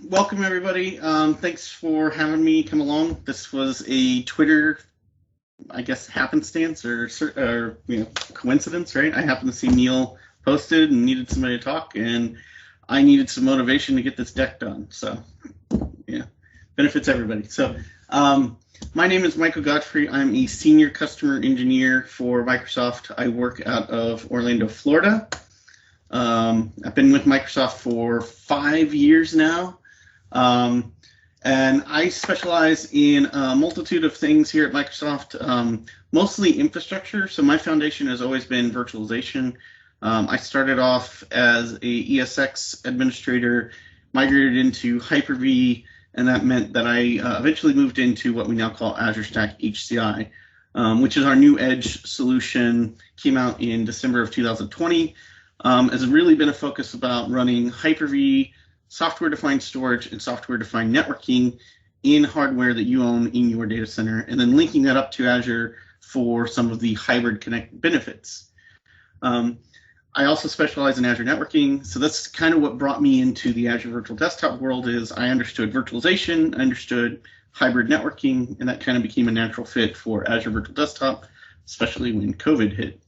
Welcome everybody. Thanks for having me come along. This was a Twitter, I guess, happenstance or coincidence, right? I happened to see Neil posted and needed somebody to talk, and I needed some motivation to get this deck done. So, yeah, benefits everybody. So, my name is Michael Godfrey. I'm a senior customer engineer for Microsoft. I work out of Orlando, Florida. I've been with Microsoft for 5 years now, and I specialize in a multitude of things here at Microsoft, mostly infrastructure. So my foundation has always been virtualization. I started off as a ESX administrator, migrated into Hyper-V, and that meant that I eventually moved into what we now call Azure Stack HCI, which is our new edge solution, came out in December of 2020. Has really been a focus about running Hyper-V, software-defined storage, and software-defined networking in hardware that you own in your data center, and then linking that up to Azure for some of the hybrid connect benefits. I also specialize in Azure networking, so that's kind of what brought me into the Azure Virtual Desktop world. Is I understood virtualization, I understood hybrid networking, and that kind of became a natural fit for Azure Virtual Desktop, especially when COVID hit.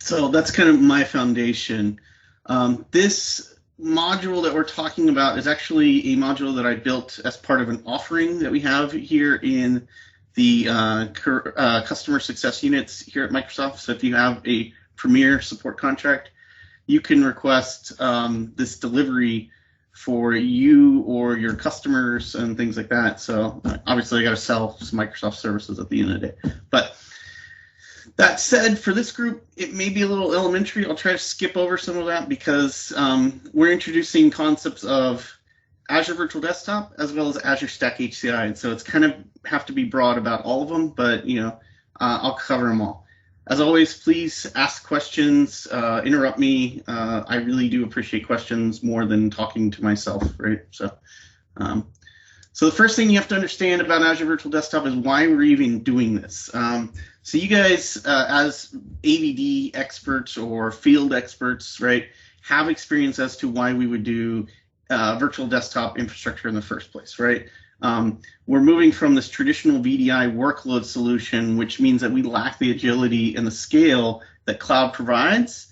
So that's kind of my foundation. This module that we're talking about is actually a module that I built as part of an offering that we have here in the customer success units here at Microsoft. So if you have a Premier support contract, you can request this delivery for you or your customers and things like that. So obviously I got to sell some Microsoft services at the end of the day. But that said, for this group, it may be a little elementary. I'll try to skip over some of that because we're introducing concepts of Azure Virtual Desktop as well as Azure Stack HCI. And so it's kind of have to be broad about all of them, but I'll cover them all. As always, please ask questions, interrupt me. I really do appreciate questions more than talking to myself, right? So the first thing you have to understand about Azure Virtual Desktop is why we're even doing this. So you guys, as AVD experts or field experts, right, have experience as to why we would do virtual desktop infrastructure in the first place, right? We're moving from this traditional VDI workload solution, which means that we lack the agility and the scale that cloud provides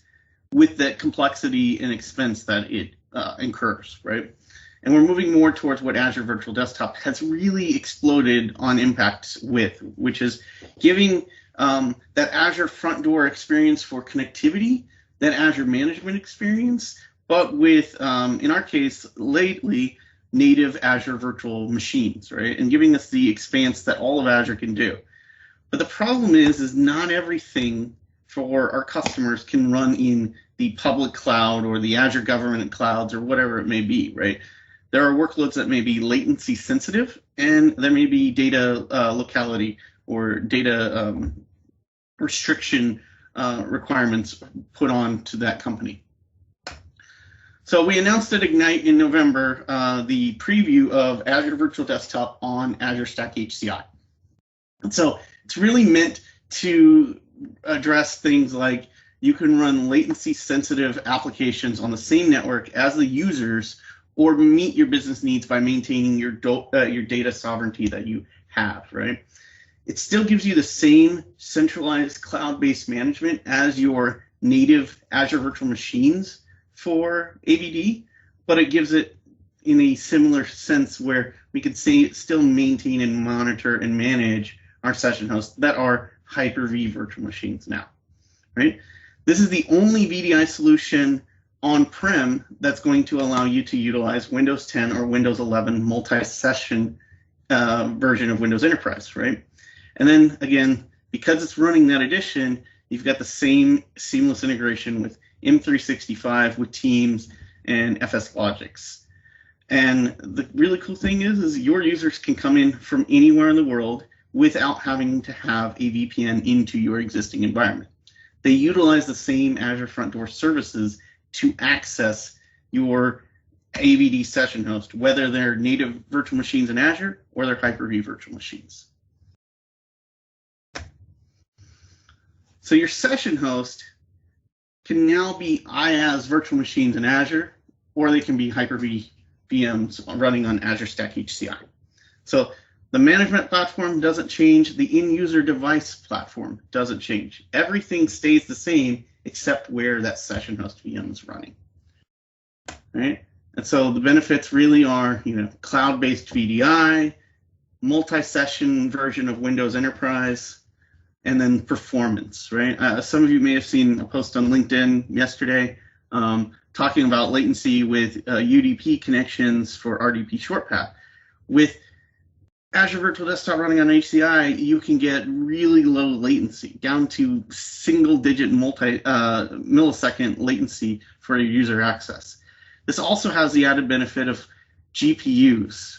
with that complexity and expense that it incurs, right? And we're moving more towards what Azure Virtual Desktop has really exploded on impact with, which is giving that Azure front door experience for connectivity, that Azure management experience, but with, in our case, lately, native Azure virtual machines, right? And giving us the expanse that all of Azure can do. But the problem is not everything for our customers can run in the public cloud or the Azure government clouds or whatever it may be, right? There are workloads that may be latency sensitive, and there may be data locality or data restriction requirements put on to that company. So we announced at Ignite in November the preview of Azure Virtual Desktop on Azure Stack HCI. And so it's really meant to address things like you can run latency sensitive applications on the same network as the users, or meet your business needs by maintaining your data sovereignty that you have, right? It still gives you the same centralized cloud-based management as your native Azure virtual machines for AVD, but it gives it in a similar sense where we could still maintain and monitor and manage our session hosts that are Hyper-V virtual machines now, right? This is the only VDI solution on-prem that's going to allow you to utilize Windows 10 or Windows 11 multi-session version of Windows Enterprise, right? And then again, because it's running that edition, you've got the same seamless integration with M365, with Teams, and FS Logics. And the really cool thing is your users can come in from anywhere in the world without having to have a VPN into your existing environment. They utilize the same Azure Front Door services to access your AVD session host, whether they're native virtual machines in Azure or they're Hyper-V virtual machines. So your session host can now be IaaS virtual machines in Azure or they can be Hyper-V VMs running on Azure Stack HCI. So the management platform doesn't change. The in-user device platform doesn't change. Everything stays the same except where that session host VM is running. Right? And so the benefits really are, cloud-based VDI, multi-session version of Windows Enterprise, and then performance, right? Some of you may have seen a post on LinkedIn yesterday talking about latency with UDP connections for RDP short path. With Azure Virtual Desktop running on HCI, you can get really low latency, down to single-digit millisecond latency for your user access. This also has the added benefit of GPUs.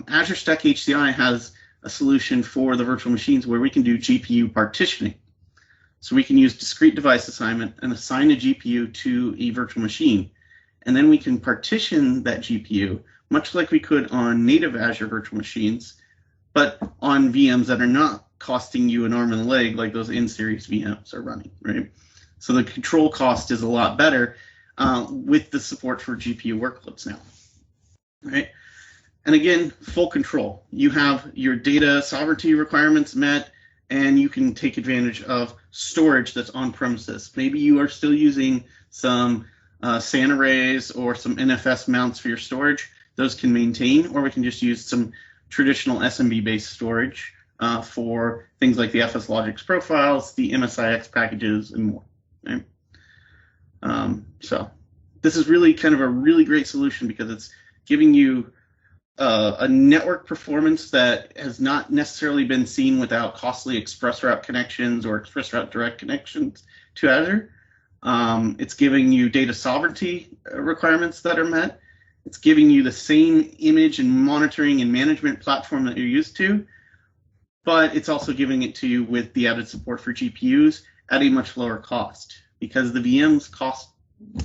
Azure Stack HCI has a solution for the virtual machines where we can do GPU partitioning. So we can use discrete device assignment and assign a GPU to a virtual machine. And then we can partition that GPU, much like we could on native Azure virtual machines, but on VMs that are not costing you an arm and a leg like those in-series VMs are running, right? So the control cost is a lot better with the support for GPU workloads now, right? And again, full control. You have your data sovereignty requirements met, and you can take advantage of storage that's on premises. Maybe you are still using some SAN arrays or some NFS mounts for your storage. Those can maintain, or we can just use some traditional SMB-based storage for things like the FSLogix profiles, the MSIX packages, and more. Right? So this is really kind of a really great solution because it's giving you a network performance that has not necessarily been seen without costly ExpressRoute connections or ExpressRoute direct connections to Azure. It's giving you data sovereignty requirements that are met. It's giving you the same image and monitoring and management platform that you're used to, but it's also giving it to you with the added support for GPUs at a much lower cost because the VMs cost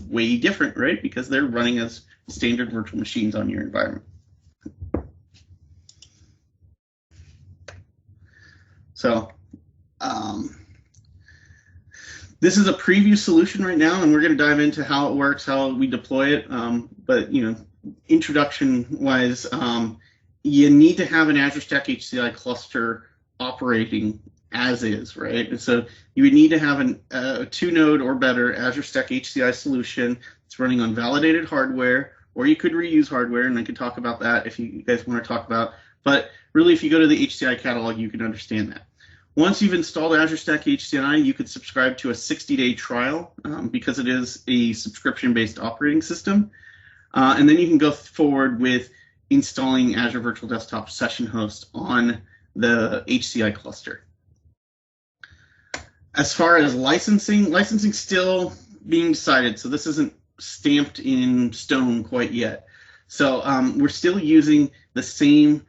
way different, right? Because they're running as standard virtual machines on your environment. So this is a preview solution right now, and we're going to dive into how it works, how we deploy it. But introduction-wise, you need to have an Azure Stack HCI cluster operating as is, right? And so you would need to have a 2-node or better Azure Stack HCI solution that's running on validated hardware, or you could reuse hardware, and I could talk about that if you guys want to talk about. But really, if you go to the HCI catalog, you can understand that. Once you've installed Azure Stack HCI, you could subscribe to a 60-day trial because it is a subscription-based operating system. And then you can go forward with installing Azure Virtual Desktop Session Host on the HCI cluster. As far as licensing still being decided, so this isn't stamped in stone quite yet. So we're still using the same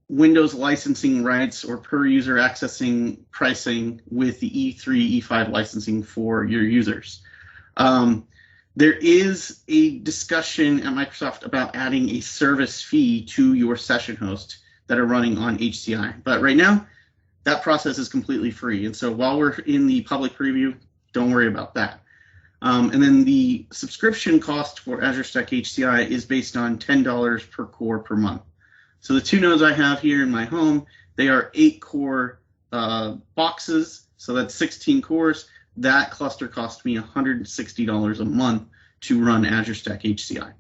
Windows licensing rights or per user accessing pricing with the E3, E5 licensing for your users. There is a discussion at Microsoft about adding a service fee to your session host that are running on HCI. But right now, that process is completely free. And so while we're in the public preview, don't worry about that. And then the subscription cost for Azure Stack HCI is based on $10 per core per month. So the 2 nodes I have here in my home, they are 8-core boxes, so that's 16 cores. That cluster cost me $160 a month to run Azure Stack HCI.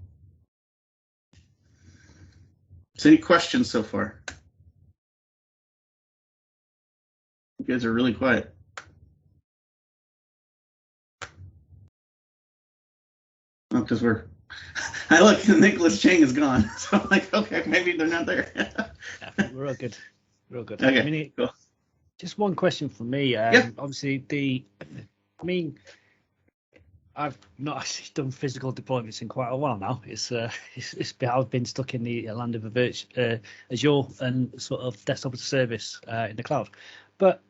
So any questions so far? You guys are really quiet. Oh, because I look, Nicholas Chang is gone. So I'm like, okay, maybe they're not there. Yeah, we're all good. We're all good. Okay, cool. Just one question from me. Yeah. Obviously, I've not actually done physical deployments in quite a while now. I've been stuck in the land of Azure and sort of desktop as a service in the cloud. But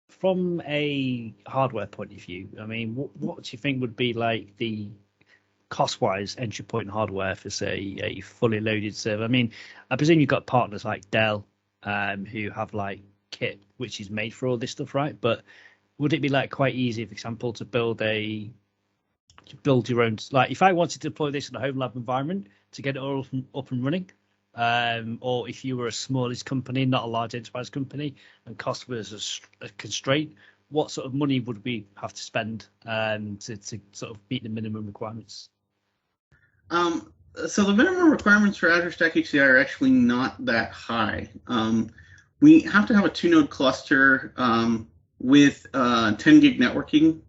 from a hardware point of view, what do you think would be like the cost-wise entry point hardware for, say, a fully loaded server? I presume you've got partners like Dell who have like kit which is made for all this stuff, right? But would it be like quite easy, for example, to build a build your own. Like if I wanted to deploy this in a home lab environment to get it all up and running, or if you were a smallest company, not a large enterprise company, and cost was a constraint, what sort of money would we have to spend to sort of meet the minimum requirements? So the minimum requirements for Azure Stack HCI are actually not that high. We have to have a 2-node cluster with 10 gig networking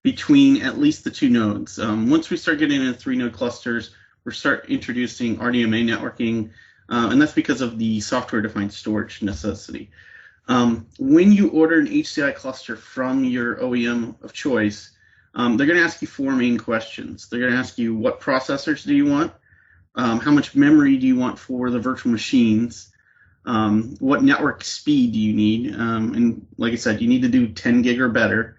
between at least the 2 nodes. Once we start getting into 3-node clusters, we start introducing RDMA networking, and that's because of the software-defined storage necessity. When you order an HCI cluster from your OEM of choice, they're going to ask you 4 main questions. They're going to ask you, what processors do you want? How much memory do you want for the virtual machines? What network speed do you need? And like I said, you need to do 10 gig or better.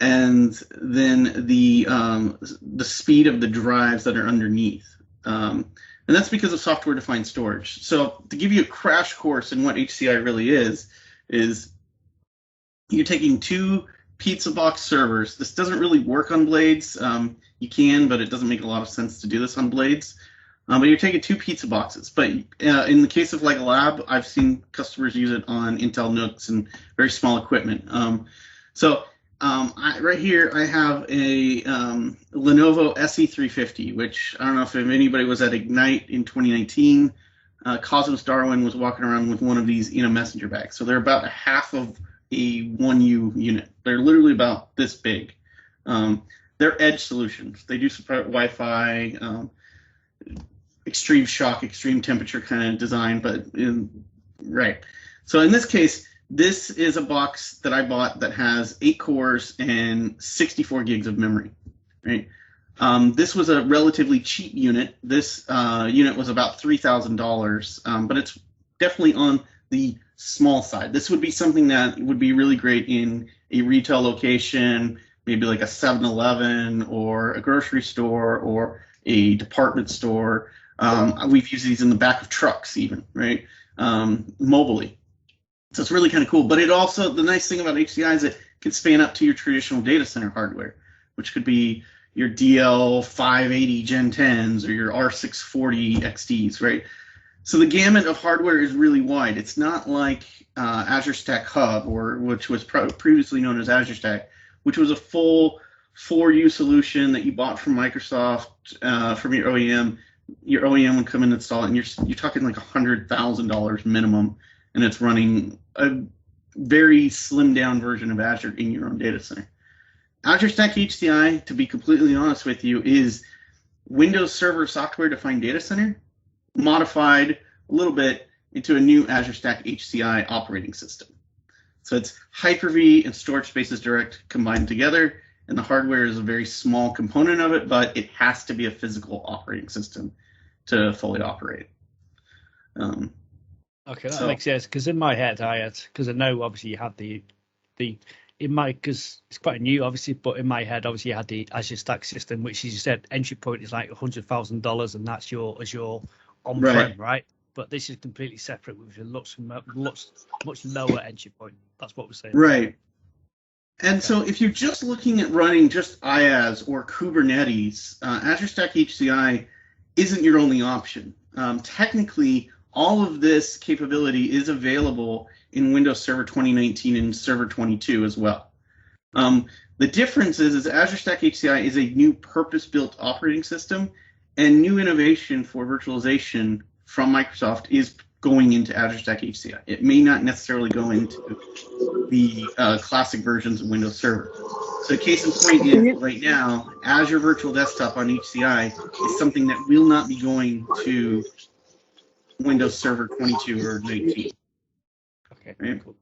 And then the speed of the drives that are underneath. And that's because of software-defined storage. So to give you a crash course in what HCI really is you're taking 2 pizza box servers. This doesn't really work on blades. You can, but it doesn't make a lot of sense to do this on blades. But you're taking 2 pizza boxes. But in the case of like a lab, I've seen customers use it on Intel NUCs and very small equipment. Right here, I have a Lenovo SE350, which I don't know if anybody was at Ignite in 2019. Cosmos Darwin was walking around with one of these in a messenger bag. So they're about a half of a 1U unit. They're literally about this big. They're edge solutions. They do support Wi-Fi, extreme shock, extreme temperature kind of design, but right. So in this case, this is a box that I bought that has 8 cores and 64 gigs of memory, right? This was a relatively cheap unit. This unit was about $3,000, but it's definitely on the small side. This would be something that would be really great in a retail location, maybe like a 7-Eleven or a grocery store or a department store. We've used these in the back of trucks even, right? Mobily. So it's really kind of cool. But it also, the nice thing about HCI is it can span up to your traditional data center hardware, which could be your DL580 Gen 10s or your R640 XDs, right? So the gamut of hardware is really wide. It's not like Azure Stack Hub, which was previously known as Azure Stack, which was a full 4U solution that you bought from Microsoft, from your OEM. Your OEM would come in and install it, and you're talking like $100,000 minimum, and it's running a very slimmed down version of Azure in your own data center. Azure Stack HCI, to be completely honest with you, is Windows Server software-defined data center modified a little bit into a new Azure Stack HCI operating system. So it's Hyper-V and Storage Spaces Direct combined together, and the hardware is a very small component of it, but it has to be a physical operating system to fully operate. Okay, that makes sense. Because in my head, because I know obviously you had because it's quite new, obviously, but in my head, obviously you had the Azure Stack system, which, as you said, entry point is like $100,000, and that's your Azure on-prem, right? But this is completely separate with a much lower entry point. That's what we're saying. Right. And so if you're just looking at running just IaaS or Kubernetes, Azure Stack HCI isn't your only option. Technically, all of this capability is available in Windows Server 2019 and Server 22 as well. The difference is Azure Stack HCI is a new purpose-built operating system, and new innovation for virtualization from Microsoft is going into Azure Stack HCI. It may not necessarily go into the classic versions of Windows Server. So case in point is right now, Azure Virtual Desktop on HCI is something that will not be going to Windows Server 22 or 19. Okay, right? Cool.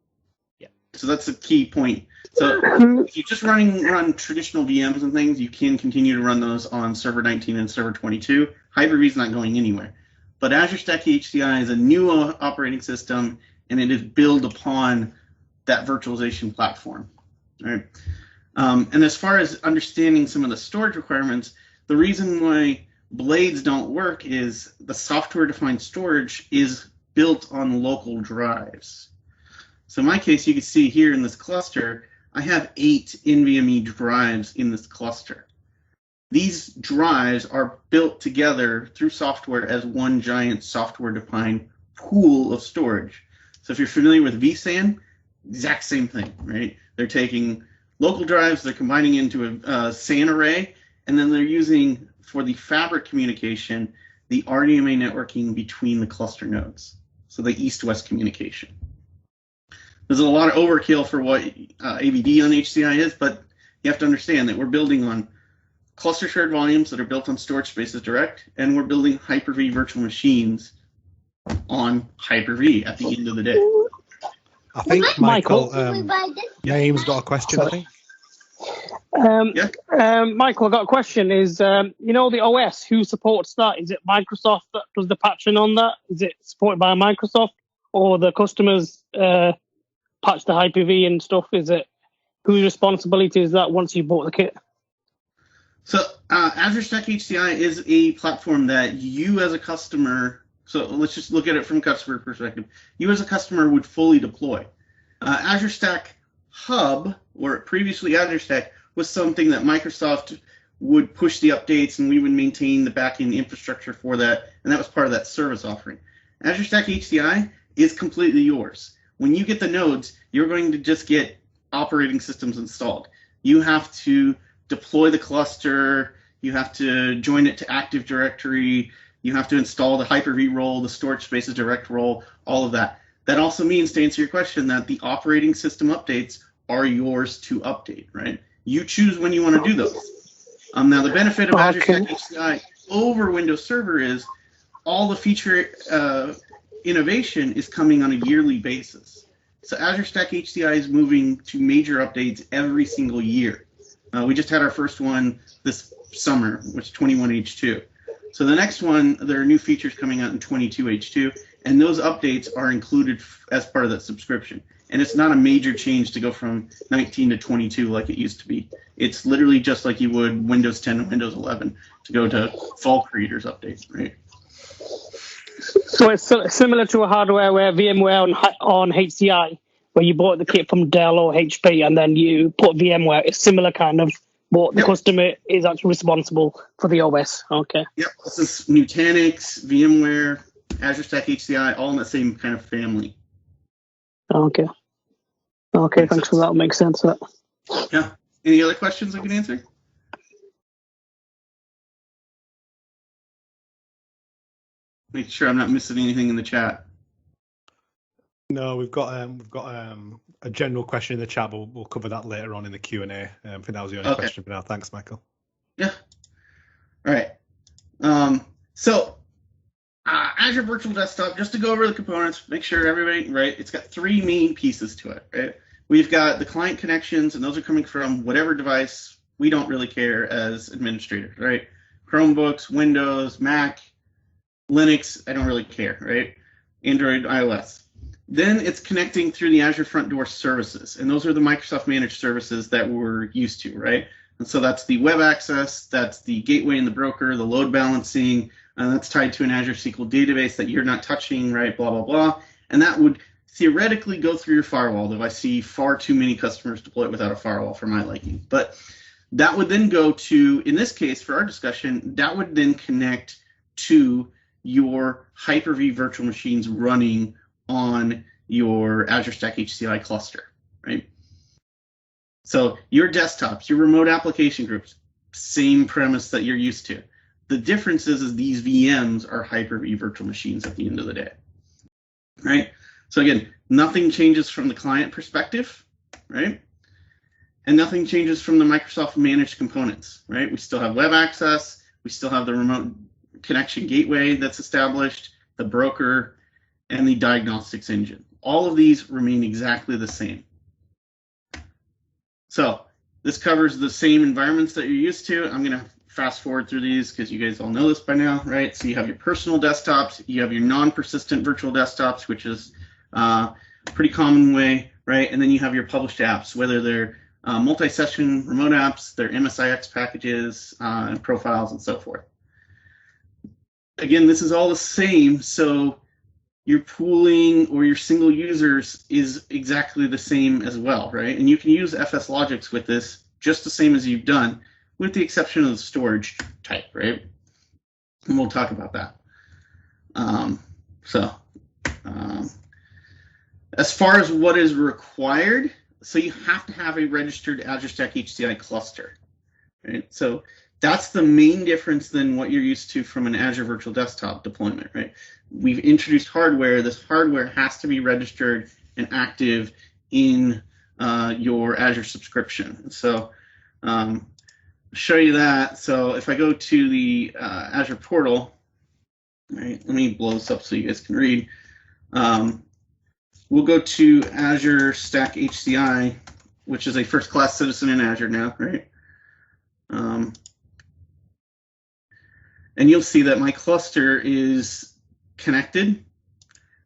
Yeah. So that's a key point. So if you just run traditional VMs and things, you can continue to run those on Server 19 and Server 22. Hyper-V is not going anywhere. But Azure Stack HCI is a new operating system, and it is built upon that virtualization platform. Right? And as far as understanding some of the storage requirements, the reason why blades don't work is the software-defined storage is built on local drives. So in my case, you can see here in this cluster, I have 8 NVMe drives in this cluster. these drives are built together through software as one giant software-defined pool of storage. So if you're familiar with vSAN, exact same thing, right? They're taking local drives, they're combining into a SAN array, and then they're using, for the fabric communication, the RDMA networking between the cluster nodes. So the east-west communication. There's a lot of overkill for what AVD on HCI is, but you have to understand that we're building on cluster shared volumes that are built on storage spaces direct, and we're building Hyper-V virtual machines on Hyper-V at the end of the day. I think Michael James got a question, I think. Michael, I got a question. Is you know the OS? Who supports that? Is it Microsoft that does the patching on that? Is it supported by Microsoft, or the customers patch the Hyper-V and stuff? Is it whose responsibility is that once you bought the kit? So Azure Stack HCI is a platform that you as a customer. So let's just look at it from a customer perspective. You as a customer would fully deploy. Azure Stack Hub, or previously Azure Stack, was something that Microsoft would push the updates and we would maintain the backend infrastructure for that, and that was part of that service offering. Azure Stack HCI is completely yours. When you get the nodes, you're going to just get operating systems installed. You have to deploy the cluster, you have to join it to Active Directory, you have to install the Hyper-V role, the storage spaces direct role, all of that. That also means, to answer your question, that the operating system updates are yours to update, right? You choose when you want to do those. Now, the benefit of Azure Stack HCI over Windows Server is all the feature innovation is coming on a yearly basis. So Azure Stack HCI is moving to major updates every single year. We just had our first one this summer, which is 21H2. So the next one, there are new features coming out in 22H2, and those updates are included as part of that subscription. And it's not a major change to go from 19 to 22 like it used to be. It's literally just like you would Windows 10 and Windows 11 to go to Fall Creators updates, right? So it's similar to a hardware where VMware on HCI, where you bought the kit from Dell or HP and then you put VMware. It's similar kind of, but the customer is actually responsible for the OS. Okay. Yep. This is Nutanix, VMware, Azure Stack HCI, all in the same kind of family. Okay. Okay, makes thanks sense. For that. Makes sense. That. Yeah. Any other questions I can answer? Make sure I'm not missing anything in the chat. No, we've got a general question in the chat, but we'll cover that later on in the Q&A. I think that was the only question for now. Thanks, Michael. Yeah. All right. So Azure Virtual Desktop, just to go over the components, make sure everybody, right, it's got three main pieces to it, right? We've got the client connections, and those are coming from whatever device. We don't really care as administrators, right? Chromebooks, Windows, Mac, Linux, I don't really care, right? Android, iOS. Then it's connecting through the Azure Front Door services, and those are the Microsoft managed services that we're used to, right? And so that's the web access, that's the gateway and the broker, the load balancing, and that's tied to an Azure SQL database that you're not touching, right? Blah, blah, blah. And that would theoretically go through your firewall, though I see far too many customers deploy it without a firewall for my liking. But that would then go to, in this case, for our discussion, that would then connect to your Hyper-V virtual machines running on your Azure Stack HCI cluster, right? So your desktops, your remote application groups, same premise that you're used to. The difference is these VMs are Hyper-V virtual machines at the end of the day, right? So again, nothing changes from the client perspective, right? And nothing changes from the Microsoft managed components, right? We still have web access, we still have the remote connection gateway that's established, the broker, and the diagnostics engine. All of these remain exactly the same. So this covers the same environments that you're used to. I'm going to fast forward through these because you guys all know this by now, right? So you have your personal desktops, you have your non-persistent virtual desktops, which is a pretty common way, right? And then you have your published apps, whether they're multi-session remote apps, they're MSIX packages, and profiles, and so forth. Again, this is all the same, so your pooling or your single users is exactly the same as well, right? And you can use FS logics with this just the same as you've done, with the exception of the storage type, right? And we'll talk about that. As far as what is required, so you have to have a registered Azure Stack HCI cluster, right? So that's the main difference than what you're used to from an Azure Virtual Desktop deployment, right? We've introduced hardware. This hardware has to be registered and active in your Azure subscription. So show you that. So if I go to the Azure portal, right, let me blow this up so you guys can read. We'll go to Azure Stack HCI, which is a first-class citizen in Azure now, right? And you'll see that my cluster is connected,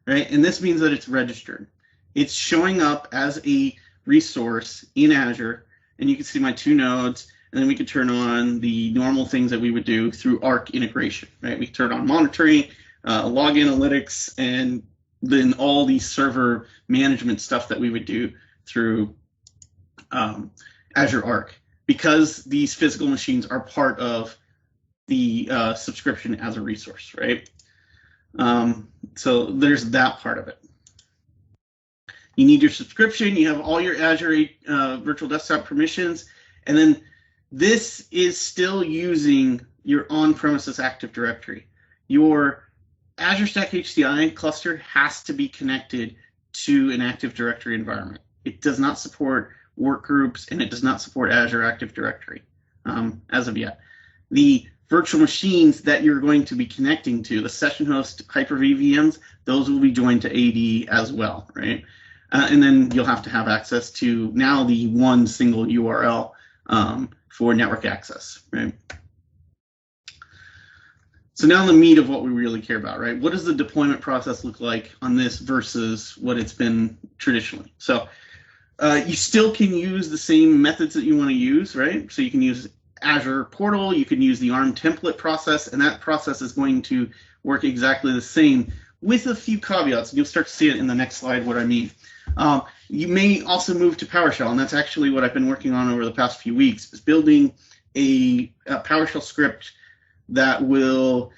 right? And this means that it's registered. It's showing up as a resource in Azure, and you can see my 2 nodes, and then we could turn on the normal things that we would do through Arc integration, right? We turn on monitoring, log analytics, and then all the server management stuff that we would do through Azure Arc, because these physical machines are part of the subscription as a resource, right? So there's that part of it. You need your subscription, you have all your Azure Virtual Desktop permissions, and then this is still using your on-premises Active Directory. Your Azure Stack HCI cluster has to be connected to an Active Directory environment. It does not support workgroups, and it does not support Azure Active Directory as of yet. The virtual machines that you're going to be connecting to, the session host Hyper-V VMs, those will be joined to AD as well, right? And then you'll have to have access to now the one single URL for network access, right? So now the meat of what we really care about, right? What does the deployment process look like on this versus what it's been traditionally? So you still can use the same methods that you want to use, right? So you can use Azure Portal, you can use the ARM template process, and that process is going to work exactly the same with a few caveats. You'll start to see it in the next slide what I mean. You may also move to PowerShell, and that's actually what I've been working on over the past few weeks, is building a PowerShell script that will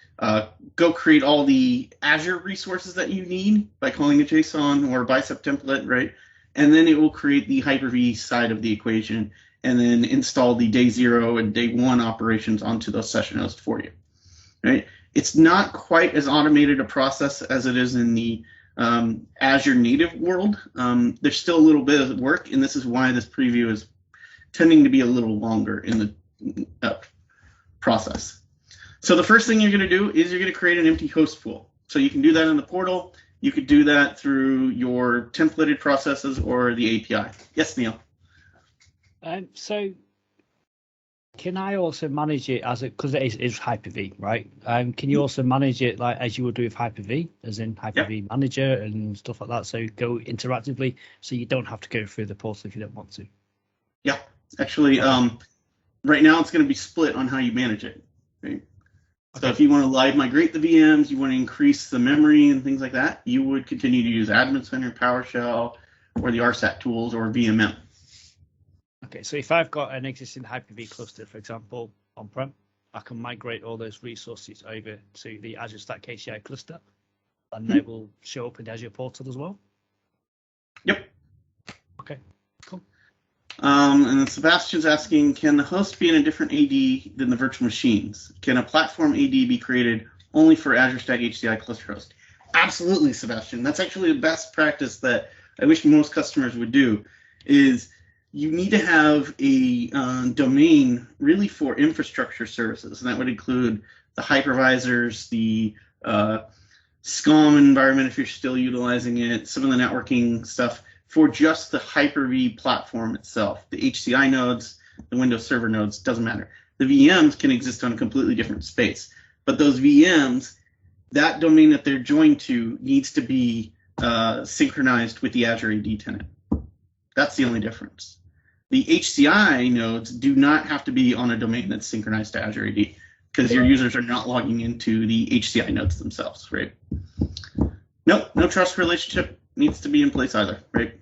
go create all the Azure resources that you need by calling a JSON or a bicep template, right? And then it will create the Hyper-V side of the equation and then install the day 0 and day 1 operations onto those session hosts for you, right? It's not quite as automated a process as it is in the Azure native world. There's still a little bit of work, and this is why this preview is tending to be a little longer in the process. So the first thing you're going to do is you're going to create an empty host pool. So you can do that in the portal. You could do that through your templated processes or the API. Yes, Neil. So can I also manage it as because it is Hyper-V, right? Can you also manage it like as you would do with Hyper-V, as in Hyper-V Manager and stuff like that? So go interactively, so you don't have to go through the portal if you don't want to. Yeah, actually, right now it's going to be split on how you manage it. Right? So if you want to live migrate the VMs, you want to increase the memory and things like that, you would continue to use Admin Center, PowerShell, or the RSAT tools or VMM. Okay, so if I've got an existing Hyper-V cluster, for example, on-prem, I can migrate all those resources over to the Azure Stack HCI cluster, and they will show up in the Azure portal as well? Yep. Okay, cool. And then Sebastian's asking, can the host be in a different AD than the virtual machines? Can a platform AD be created only for Azure Stack HCI cluster host? Absolutely, Sebastian. That's actually the best practice that I wish most customers would do, is you need to have a domain really for infrastructure services, and that would include the hypervisors, the SCOM environment if you're still utilizing it, some of the networking stuff for just the Hyper-V platform itself. The HCI nodes, the Windows Server nodes, doesn't matter. The VMs can exist on a completely different space, but those VMs, that domain that they're joined to needs to be synchronized with the Azure AD tenant. That's the only difference. The HCI nodes do not have to be on a domain that's synchronized to Azure AD, because your users are not logging into the HCI nodes themselves, right? Nope, no trust relationship needs to be in place either, right?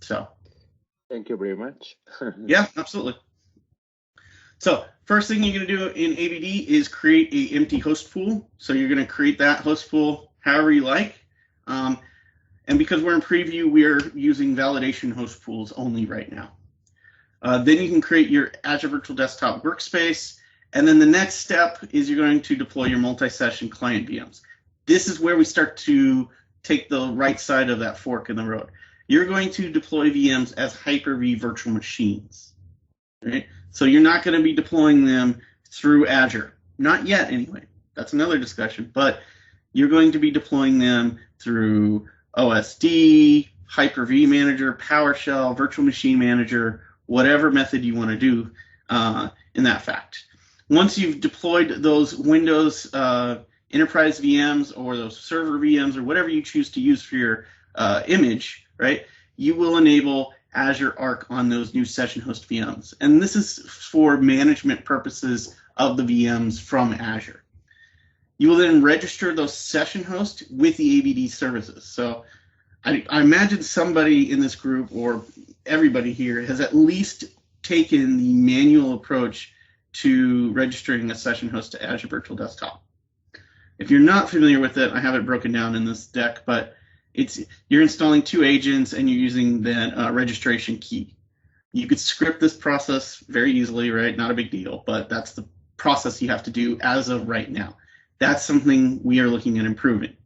So. Thank you very much. Yeah, absolutely. So first thing you're going to do in AVD is create a empty host pool. So you're going to create that host pool however you like. And because we're in preview, we are using validation host pools only right now. Then you can create your Azure Virtual Desktop workspace. And then the next step is you're going to deploy your multi-session client VMs. This is where we start to take the right side of that fork in the road. You're going to deploy VMs as Hyper-V virtual machines, right? So you're not going to be deploying them through Azure. Not yet, anyway. That's another discussion. But you're going to be deploying them through OSD, Hyper-V Manager, PowerShell, Virtual Machine Manager, whatever method you want to do in that fact. Once you've deployed those Windows enterprise VMs or those server VMs or whatever you choose to use for your image, right, you will enable Azure Arc on those new session host VMs. And this is for management purposes of the VMs from Azure. You will then register those session hosts with the AVD services. So I imagine somebody in this group or everybody here has at least taken the manual approach to registering a session host to Azure Virtual Desktop. If you're not familiar with it, I have it broken down in this deck, but you're installing 2 agents and you're using the registration key. You could script this process very easily, right? Not a big deal, but that's the process you have to do as of right now. That's something we are looking at improving.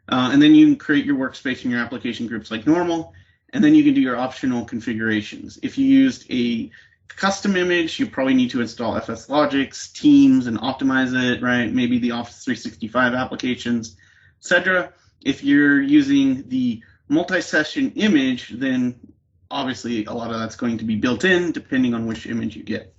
And then you can create your workspace and your application groups like normal, and then you can do your optional configurations. If you used a custom image, you probably need to install FSLogix, Teams, and optimize it, right? Maybe the Office 365 applications, etc. If you're using the multi-session image, then obviously a lot of that's going to be built in depending on which image you get.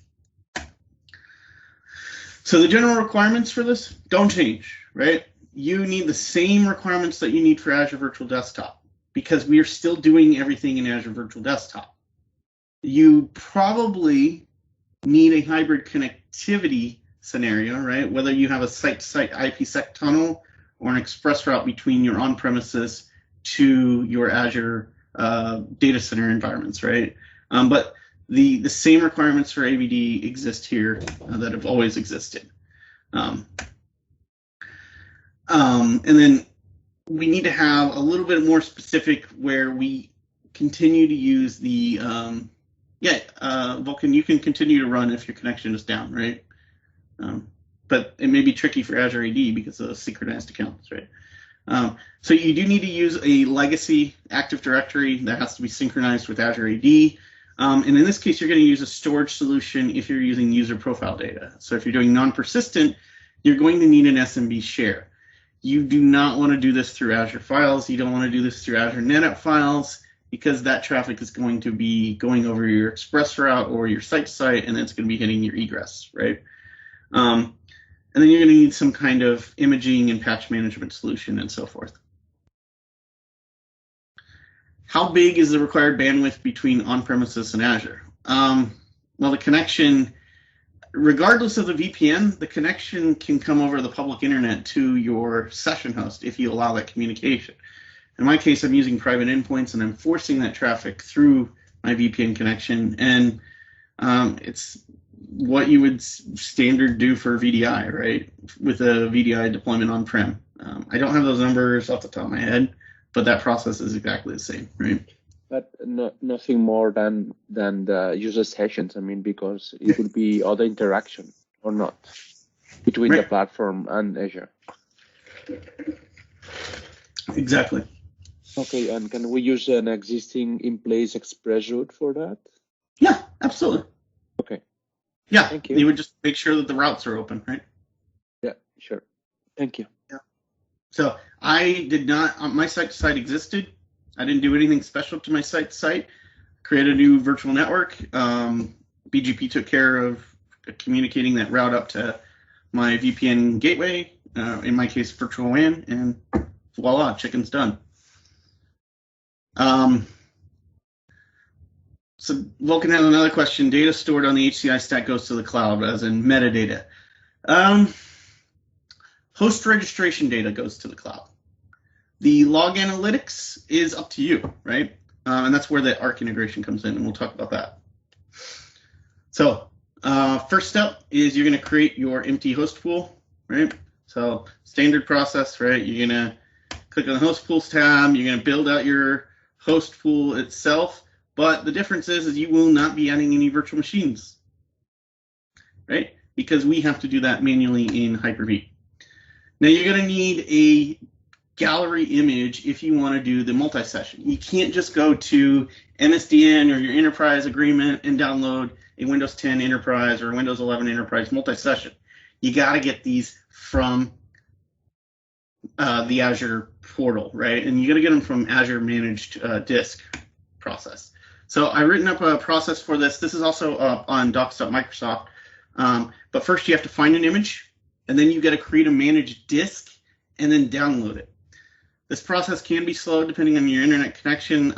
So the general requirements for this don't change, right? You need the same requirements that you need for Azure Virtual Desktop because we are still doing everything in Azure Virtual Desktop. You probably need a hybrid connectivity scenario, right? Whether you have a site-to-site IPsec tunnel or an express route between your on-premises to your Azure data center environments, right? But the same requirements for AVD exist here that have always existed. And then we need to have a little bit more specific where we continue to use the, Vulcan, you can continue to run if your connection is down, right? But it may be tricky for Azure AD because of synchronized accounts, right? So you do need to use a legacy Active Directory that has to be synchronized with Azure AD. And in this case, you're going to use a storage solution if you're using user profile data. So if you're doing non-persistent, you're going to need an SMB share. You do not want to do this through Azure Files. You don't want to do this through Azure NetApp Files because that traffic is going to be going over your express route or your site-to-site, and it's going to be hitting your egress, right? And then you're going to need some kind of imaging and patch management solution and so forth. How big is the required bandwidth between on-premises and Azure? Well, the connection, regardless of the VPN, the connection can come over the public internet to your session host if you allow that communication. In my case, I'm using private endpoints and I'm forcing that traffic through my VPN connection, and it's what you would standard do for VDI, right? With a VDI deployment on-prem. I don't have those numbers off the top of my head, but that process is exactly the same, right? But nothing more than the user sessions. I mean, because it would be other interaction or not between the platform and Azure. Exactly. Okay, and can we use an existing in-place express route for that? Yeah, absolutely. Okay. Yeah, thank you. You would just make sure that the routes are open, right? Yeah, sure. Thank you. Yeah. So I did not, my site-to-site existed. I didn't do anything special to my site-to-site. Create a new virtual network. BGP took care of communicating that route up to my VPN gateway, in my case, virtual WAN, and voila, chicken's done. So Vulcan has another question. Data stored on the HCI stack goes to the cloud, as in metadata. Host registration data goes to the cloud. The log analytics is up to you, right? And that's where the Arc integration comes in, and we'll talk about that. So First step is you're going to create your empty host pool, right? So standard process, right? You're going to click on the host pools tab. You're going to build out your host pool itself. But the difference is you will not be adding any virtual machines, right? Because we have to do that manually in Hyper-V. Now you're going to need a gallery image if you want to do the multi-session. You can't just go to MSDN or your enterprise agreement and download a Windows 10 Enterprise or Windows 11 Enterprise multi-session. You got to get these from the Azure portal, right? And you got to get them from Azure Managed Disk process. So I've written up a process for this. This is also up on docs.microsoft. But first you have to find an image, and then you got to create a managed disk and then download it. This process can be slow depending on your internet connection.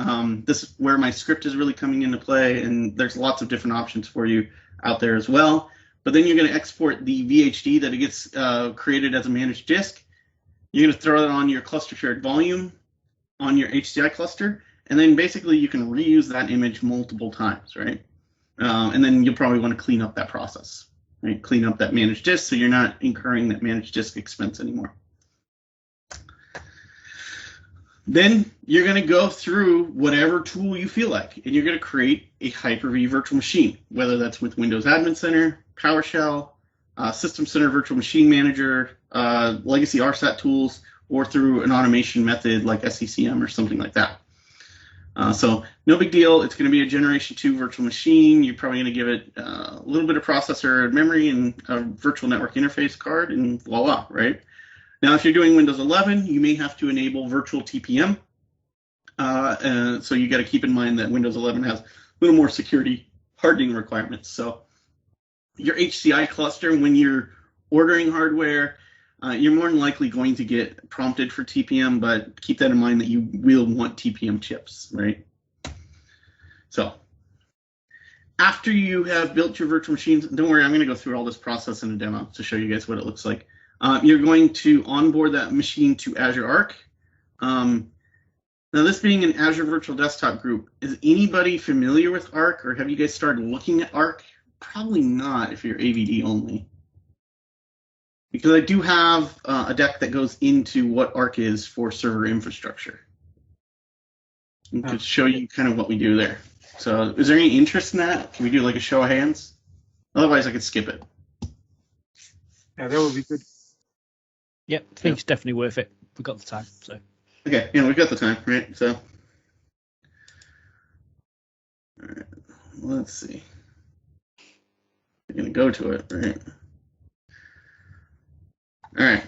This is where my script is really coming into play, and there's lots of different options for you out there as well. But then you're going to export the VHD that it gets created as a managed disk. You're going to throw it on your cluster shared volume on your HCI cluster, and then basically you can reuse that image multiple times, right? And then you'll probably want to clean up that process, right? Clean up that managed disk so you're not incurring that managed disk expense anymore. Then you're going to go through whatever tool you feel like, and you're going to create a Hyper-V virtual machine, whether that's with Windows Admin Center, PowerShell, System Center Virtual Machine Manager, legacy RSAT tools, or through an automation method like SCCM or something like that. So no big deal. It's going to be a Generation 2 virtual machine. You're probably going to give it a little bit of processor memory and a virtual network interface card, and voila, right? Now, if you're doing Windows 11, you may have to enable virtual TPM. So you got to keep in mind that Windows 11 has a little more security hardening requirements. So your HCI cluster, when you're ordering hardware, you're more than likely going to get prompted for TPM, but keep that in mind that you will want TPM chips, right? So after you have built your virtual machines, don't worry, I'm going to go through all this process in a demo to show you guys what it looks like. You're going to onboard that machine to Azure Arc. Now, this being an Azure Virtual Desktop group, is anybody familiar with Arc, or have you guys started looking at Arc? Probably not if you're AVD only. Because I do have a deck that goes into what Arc is for server infrastructure. And to show you kind of what we do there. So is there any interest in that? Can we do like a show of hands? Otherwise, I could skip it. Yeah, that would be good. Yep, I think it's definitely worth it. We've got the time, so. Okay, yeah, we've got the time, right? So, all right, let's see. We're gonna go to it, right? All right.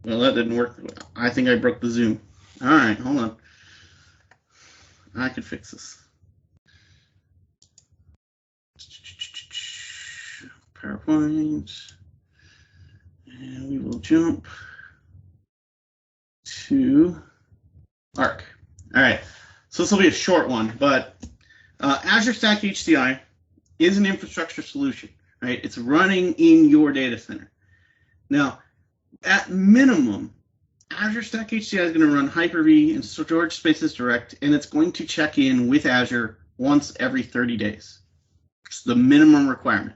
Well, that didn't work. I think I broke the Zoom. All right, hold on. I can fix this. PowerPoint. And we will jump to Arc. All right, so this will be a short one, but Azure Stack HCI is an infrastructure solution, right? It's running in your data center. Now, at minimum, Azure Stack HCI is going to run Hyper-V and Storage Spaces Direct, and it's going to check in with Azure once every 30 days. It's the minimum requirement.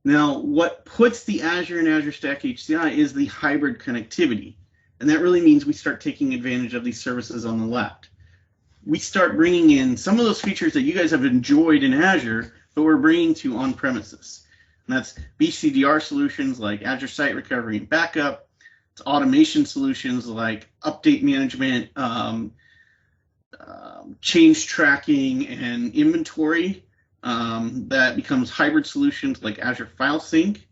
Now, what puts the Azure and Azure Stack HCI is the hybrid connectivity. And that really means we start taking advantage of these services on the left. We start bringing in some of those features that you guys have enjoyed in Azure, but we're bringing to on-premises. And that's BCDR solutions like Azure Site Recovery and Backup. It's automation solutions like update management, change tracking, and inventory. That becomes hybrid solutions like Azure File Sync,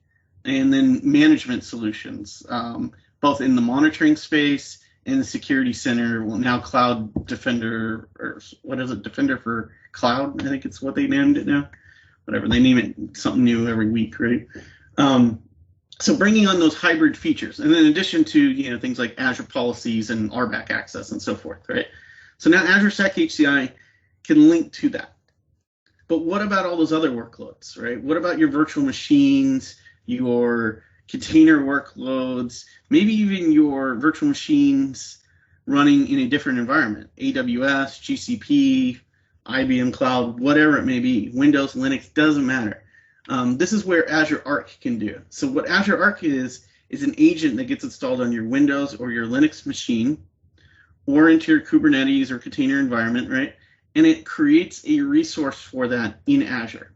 and then management solutions, both in the monitoring space and the security center. Well, now Cloud Defender, or what is it, Defender for Cloud? I think it's what they named it now. Whatever, they name it something new every week, right? So bringing on those hybrid features, and in addition to things like Azure policies and RBAC access and so forth, right? So now Azure Stack HCI can link to that. But what about all those other workloads, right? What about your virtual machines, your container workloads, maybe even your virtual machines running in a different environment, AWS, GCP, IBM Cloud, whatever it may be, Windows, Linux, doesn't matter. This is where Azure Arc can do. So what Azure Arc is an agent that gets installed on your Windows or your Linux machine or into your Kubernetes or container environment, right? And it creates a resource for that in Azure.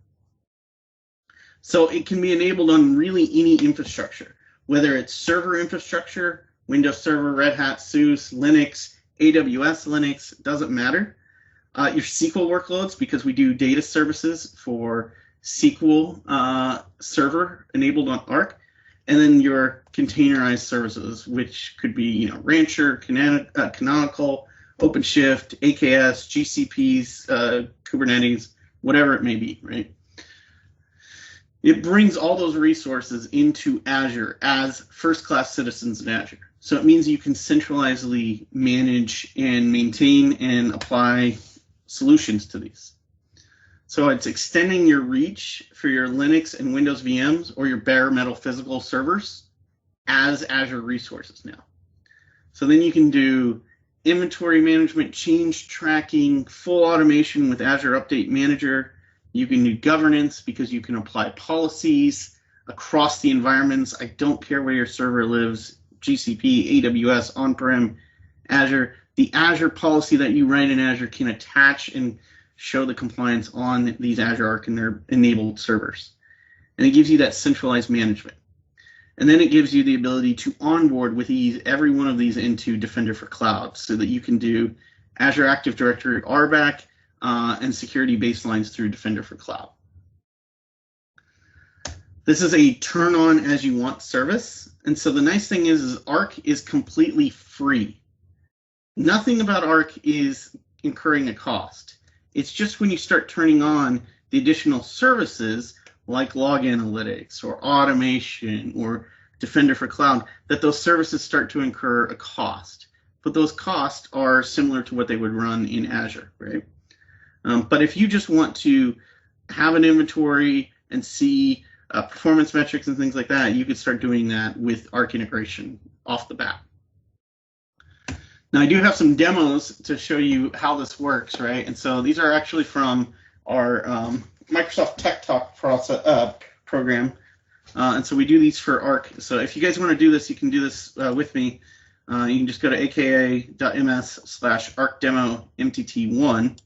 So it can be enabled on really any infrastructure, whether it's server infrastructure, Windows Server, Red Hat, SUSE, Linux, AWS Linux, doesn't matter. Your SQL workloads, because we do data services for SQL Server enabled on Arc, and then your containerized services, which could be Rancher, Canonical, OpenShift, AKS, GCPs, Kubernetes, whatever it may be, right? It brings all those resources into Azure as first-class citizens in Azure. So it means you can centralizedly manage and maintain and apply solutions to these. So it's extending your reach for your Linux and Windows VMs or your bare metal physical servers as Azure resources now. So then you can do inventory management, change tracking, full automation with Azure Update Manager. You can do governance because you can apply policies across the environments. I don't care where your server lives, GCP, AWS, on-prem, Azure. The Azure policy that you write in Azure can attach and show the compliance on these Azure Arc and their enabled servers. And it gives you that centralized management. And then it gives you the ability to onboard with ease every one of these into Defender for Cloud so that you can do Azure Active Directory RBAC and security baselines through Defender for Cloud. This is a turn on as you want service. And so the nice thing is Arc is completely free. Nothing about Arc is incurring a cost. It's just when you start turning on the additional services like log analytics or automation or Defender for Cloud that those services start to incur a cost. But those costs are similar to what they would run in Azure, right? But if you just want to have an inventory and see performance metrics and things like that, you could start doing that with Arc integration off the bat. Now, I do have some demos to show you how this works, right? And so these are actually from our Microsoft Tech Talk program. And so we do these for Arc. So if you guys want to do this, you can do this with me. You can just go to aka.ms/arcdemo-mtt1.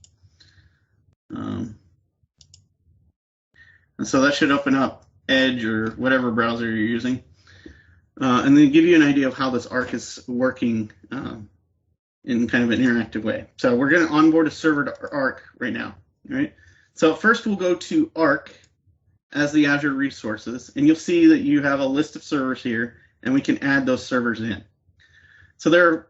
And so that should open up Edge or whatever browser you're using. And then give you an idea of how this Arc is working in kind of an interactive way. So we're going to onboard a server to Arc right now, right? So first we'll go to Arc as the Azure resources, and you'll see that you have a list of servers here, and we can add those servers in. So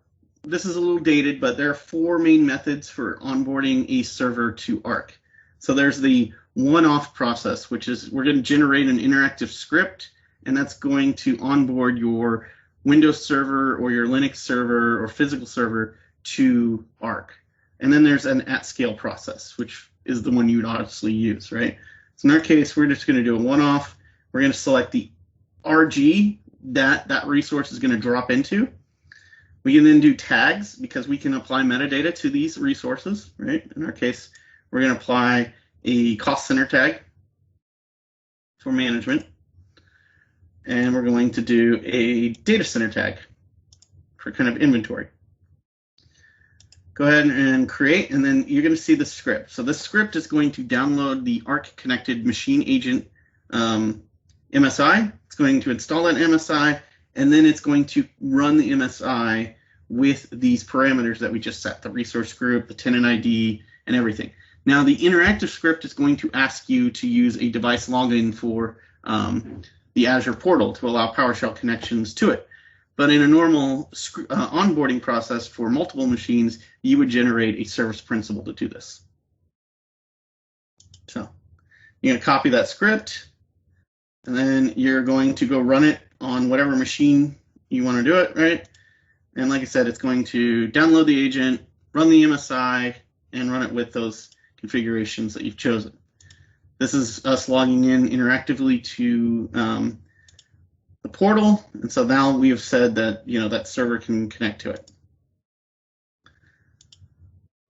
this is a little dated, but there are 4 main methods for onboarding a server to Arc. So there's the one-off process, which is we're going to generate an interactive script, and that's going to onboard your Windows server or your Linux server or physical server to Arc. And then there's an at-scale process, which is the one you would obviously use, right? So in our case, we're just going to do a one-off. We're going to select the RG that resource is going to drop into. We can then do tags because we can apply metadata to these resources, right? In our case, we're going to apply a cost center tag for management. And we're going to do a data center tag for kind of inventory. Go ahead and create, and then you're going to see the script. So this script is going to download the Arc connected machine agent MSI. It's going to install an MSI, and then it's going to run the MSI with these parameters that we just set, the resource group, the tenant ID, and everything. Now the interactive script is going to ask you to use a device login for the Azure portal to allow PowerShell connections to it. But in a normal onboarding process for multiple machines, you would generate a service principal to do this. So you're going to copy that script, and then you're going to go run it on whatever machine you want to do it, right? And like I said, it's going to download the agent, run the MSI, and run it with those configurations that you've chosen. This is us logging in interactively to the portal, and so now we have said that that server can connect to it.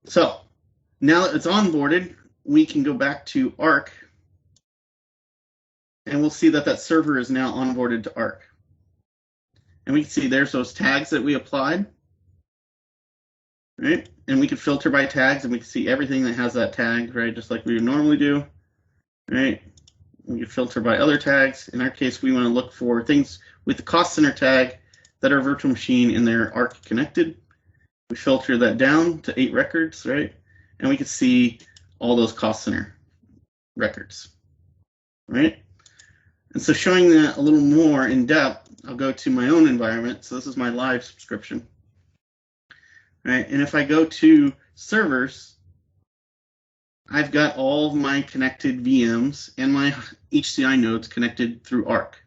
So Now that it's onboarded, we can go back to Arc, and we'll see that that server is now onboarded to Arc. And we can see there's those tags that we applied, right? And we can filter by tags, and we can see everything that has that tag, right? Just like we would normally do, right? We can filter by other tags. In our case, we want to look for things with the cost center tag that are virtual machine and they're Arc connected. We filter that down to 8 records, right? And we can see all those cost center records, right? And so showing that a little more in depth, I'll go to my own environment. So this is my live subscription, right? And if I go to servers, I've got all of my connected VMs and my HCI nodes connected through Arc.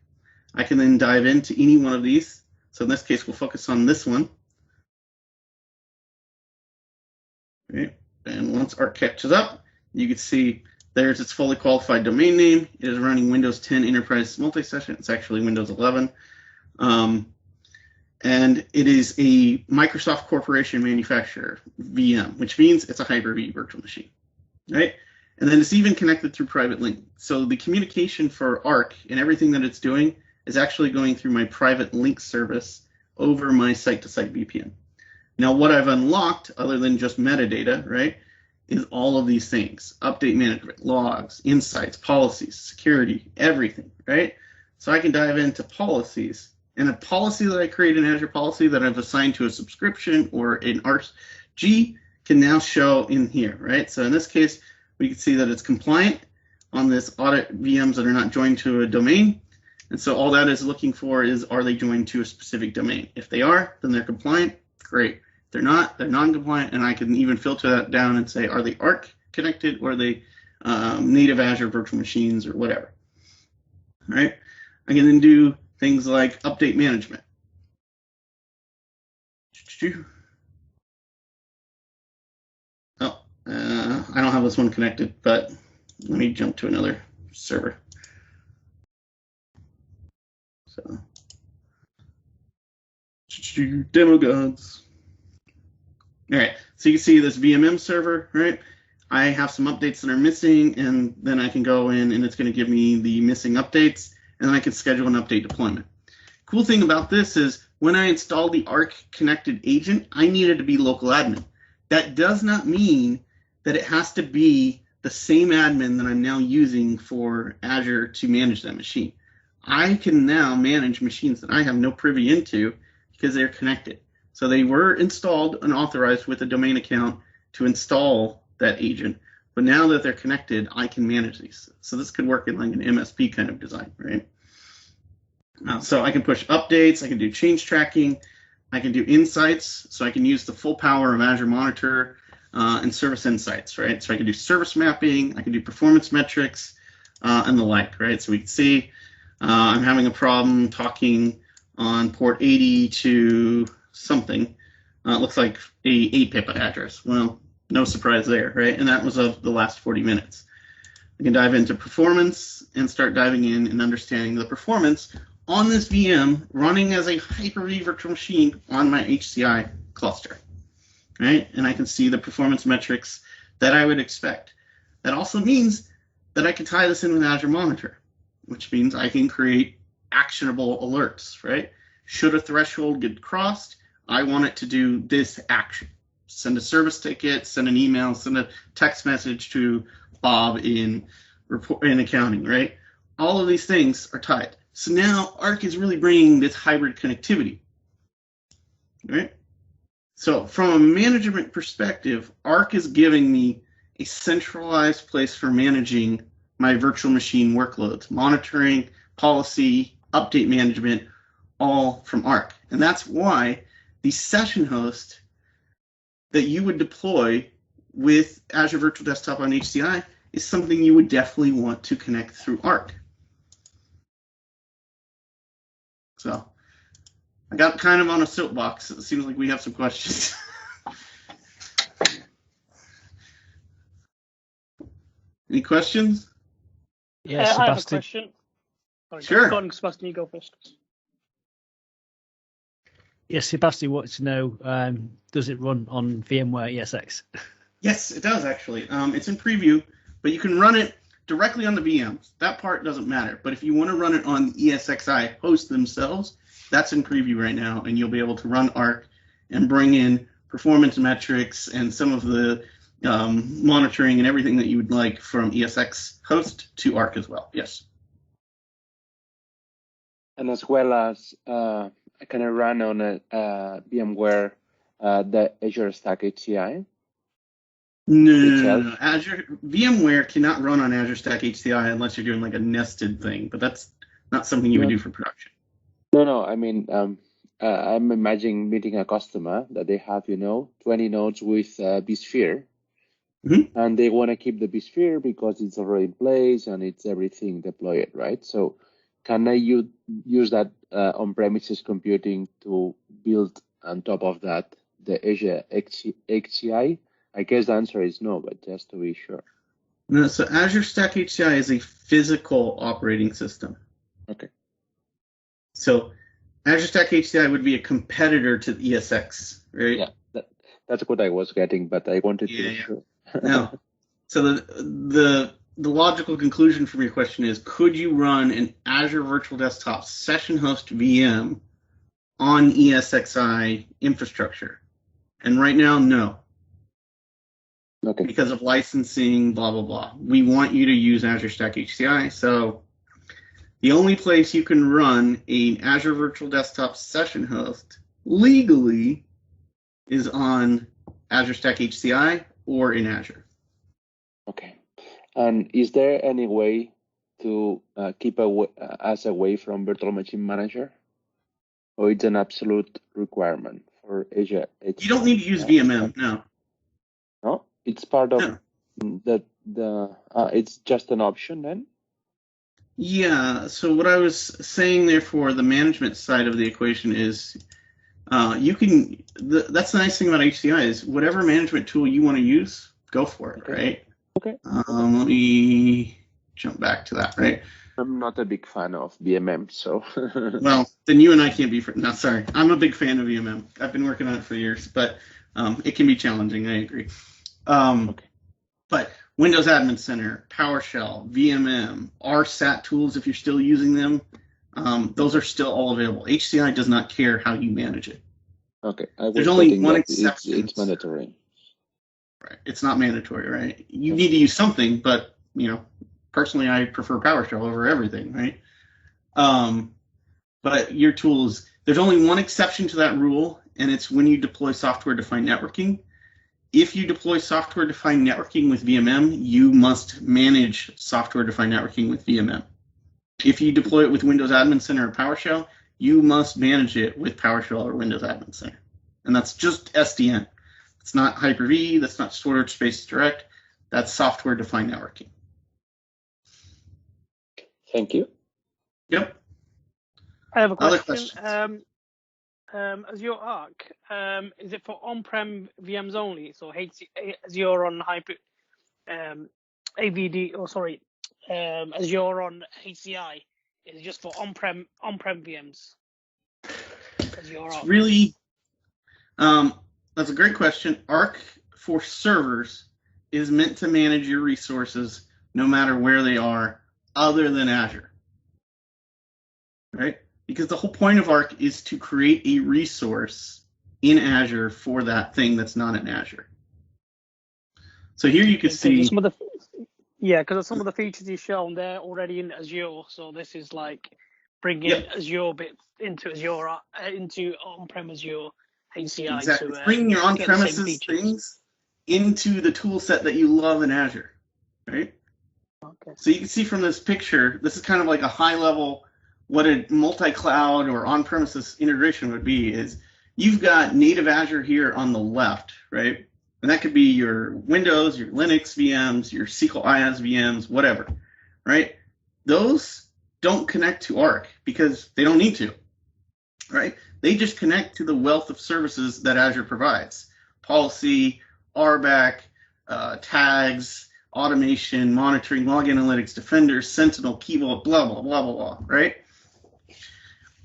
I can then dive into any one of these. So in this case, we'll focus on this one. Right? And once Arc catches up, you can see there's its fully qualified domain name. It is running Windows 10 Enterprise Multi-Session. It's actually Windows 11. And it is a Microsoft Corporation manufacturer VM, which means it's a Hyper-V virtual machine, right? And then it's even connected through private link. So the communication for Arc and everything that it's doing is actually going through my private link service over my site-to-site VPN. Now, what I've unlocked, other than just metadata, right, is all of these things: update management, logs, insights, policies, security, everything, right? So I can dive into policies, and a policy that I create in Azure Policy that I've assigned to a subscription or an RG can now show in here, right? So in this case, we can see that it's compliant on this audit VMs that are not joined to a domain. And so all that is looking for is, are they joined to a specific domain? If they are, then they're compliant. Great. If they're not, they're non-compliant. And I can even filter that down and say, are they Arc connected, or are they native Azure virtual machines, or whatever? All right. I can then do things like update management. Oh, I don't have this one connected, but let me jump to another server. So, demo gods. All right, so you can see this VMM server, right? I have some updates that are missing, and then I can go in and it's going to give me the missing updates, and then I can schedule an update deployment. Cool thing about this is when I installed the Arc connected agent, I needed to be local admin. That does not mean that it has to be the same admin that I'm now using for Azure to manage that machine. I can now manage machines that I have no privy into because they're connected. So they were installed and authorized with a domain account to install that agent, but now that they're connected, I can manage these. So this could work in like an MSP kind of design, right? So I can push updates, I can do change tracking, I can do insights, so I can use the full power of Azure Monitor and Service Insights, right? So I can do service mapping, I can do performance metrics, and the like, right? So we can see I'm having a problem talking on port 80 to something. It looks like a 8-PIP address. Well, no surprise there, right? And that was of the last 40 minutes. I can dive into performance and start diving in and understanding the performance on this VM running as a Hyper-V virtual machine on my HCI cluster, right? And I can see the performance metrics that I would expect. That also means that I can tie this in with Azure Monitor, which means I can create actionable alerts, right? Should a threshold get crossed, I want it to do this action. Send a service ticket, send an email, send a text message to Bob in accounting, right? All of these things are tied. So now Arc is really bringing this hybrid connectivity, right? So from a management perspective, Arc is giving me a centralized place for managing my virtual machine workloads, monitoring, policy, update management, all from Arc. And that's why the session host that you would deploy with Azure Virtual Desktop on HCI is something you would definitely want to connect through Arc. So I got kind of on a soapbox. It seems like we have some questions. Any questions? Yeah, I have a Sebastian. question. Sorry, Sure. Go on, Sebastian, you go first. Yes, Sebastian wants to know, does it run on VMware ESX? Yes, it does actually. It's in preview, but you can run it directly on the VMs. That part doesn't matter. But if you want to run it on the ESXi hosts themselves, that's in preview right now, and you'll be able to run Arc and bring in performance metrics and some of the monitoring and everything that you would like from ESX host to Arc as well. Yes. And as well as can I run on a VMware the Azure Stack HCI? No. Azure VMware cannot run on Azure Stack HCI unless you're doing like a nested thing, but that's not something you would do for production. No. I mean, I'm imagining meeting a customer that they have, 20 nodes with vSphere, and they want to keep the vSphere because it's already in place and it's everything deployed, right? So can I use that on-premises computing to build on top of that the Azure HCI? I guess the answer is no, but just to be sure. No, so Azure Stack HCI is a physical operating system. Okay. So Azure Stack HCI would be a competitor to the ESX, right? Yeah, that's what I was getting, but I wanted to be sure. No. So the logical conclusion from your question is, could you run an Azure Virtual Desktop session host VM on ESXi infrastructure? And right now, no. Okay. Because of licensing, blah, blah, blah. We want you to use Azure Stack HCI. So the only place you can run an Azure Virtual Desktop session host legally is on Azure Stack HCI or in Azure. Okay. And is there any way to keep us away from Virtual Machine Manager? Or it's an absolute requirement for Azure HCI? You don't need to use VMM, no. No? It's part of it's just an option then? Yeah, so what I was saying there for the management side of the equation is you can, that's the nice thing about HCI is whatever management tool you want to use, go for it, right? Okay. Let me jump back to that, right? I'm not a big fan of VMM, so. Well, then you and I can't be friends. No, sorry. I'm a big fan of VMM. I've been working on it for years, but it can be challenging, I agree. Okay. But Windows Admin Center, PowerShell, VMM, RSAT tools, if you're still using them, those are still all available. HCI does not care how you manage it. Okay. There's only one exception. It's mandatory. Right. It's not mandatory, right? You need to use something, but, personally, I prefer PowerShell over everything, right? But your tools, there's only one exception to that rule, and it's when you deploy software-defined networking. If you deploy software-defined networking with VMM, you must manage software-defined networking with VMM. If you deploy it with Windows Admin Center or PowerShell, you must manage it with PowerShell or Windows Admin Center. And that's just SDN. It's not Hyper-V, that's not Storage Space Direct, that's software-defined networking. Thank you. Yep. I have a Other question. Azure Arc, is it for on-prem VMs only? So Azure on AVD, Azure on HCI is just for on-prem VMs. Azure Arc. Really, that's a great question. Arc for servers is meant to manage your resources no matter where they are, other than Azure, right? Because the whole point of Arc is to create a resource in Azure for that thing that's not in Azure. So here you can see. Because some of the features you've shown, they're already in Azure. So this is like bringing Azure bits into Azure, into on-prem Azure HCI. Exactly. It's bringing your on-premises things into the tool set that you love in Azure, right? Okay. So you can see from this picture, this is kind of like a high level. What a multi-cloud or on-premises integration would be is you've got native Azure here on the left, right? And that could be your Windows, your Linux VMs, your SQL IaaS VMs, whatever, right? Those don't connect to Arc because they don't need to, right? They just connect to the wealth of services that Azure provides. Policy, RBAC, tags, automation, monitoring, log analytics, Defender, Sentinel, Key Vault, blah, blah, blah, blah, blah, right?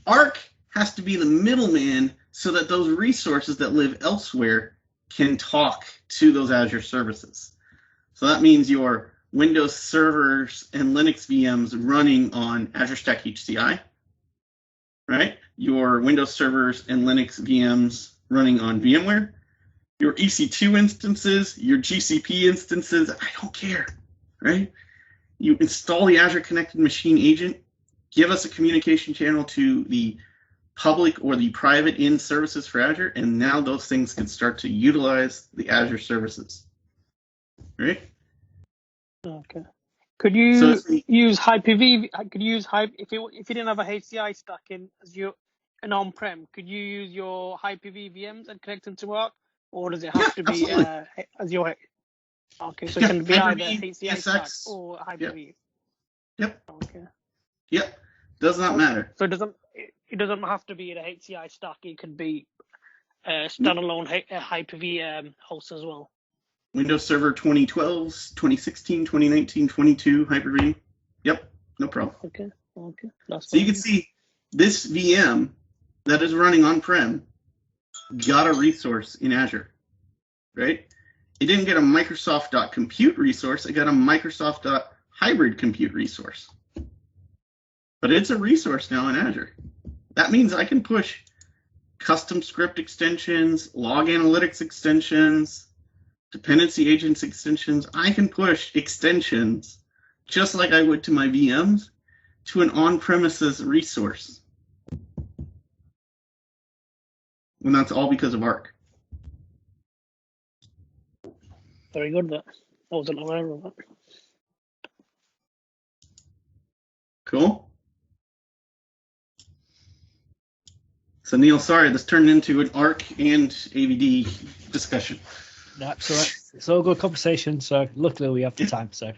Arc has to be the middleman so that those resources that live elsewhere can talk to those Azure services. So that means your Windows servers and Linux VMs running on Azure Stack HCI, right? Your Windows servers and Linux VMs running on VMware, your EC2 instances, your GCP instances, I don't care, right? You install the Azure Connected Machine agent, give us a communication channel to the public or the private in services for Azure, and now those things can start to utilize the Azure services, right? Okay. Could you use Hyper-V? Could you use if you didn't have a HCI stack in Azure and on-prem? Could you use your Hyper-V VMs and connect them to Arc, or does it have to be Azure? Okay, so it can be either HCI stack or Hyper-V. Yep. Okay. Yep. Does not matter. So it doesn't have to be in a HCI stack. It could be a standalone Hyper-V host as well. Windows Server 2012, 2016, 2019, 22, Hyper-V. Yep, no problem. Okay. That's so you can see this VM that is running on-prem got a resource in Azure, right? It didn't get a Microsoft.compute resource. It got a Microsoft.hybrid-compute resource. But it's a resource now in Azure. That means I can push custom script extensions, log analytics extensions, dependency agents extensions. I can push extensions just like I would to my VMs to an on-premises resource. And that's all because of Arc. Very good. I wasn't aware of that. Cool. So Neil, sorry, this turned into an Arc and AVD discussion. That's all right. It's all good conversation. So luckily we have the time. So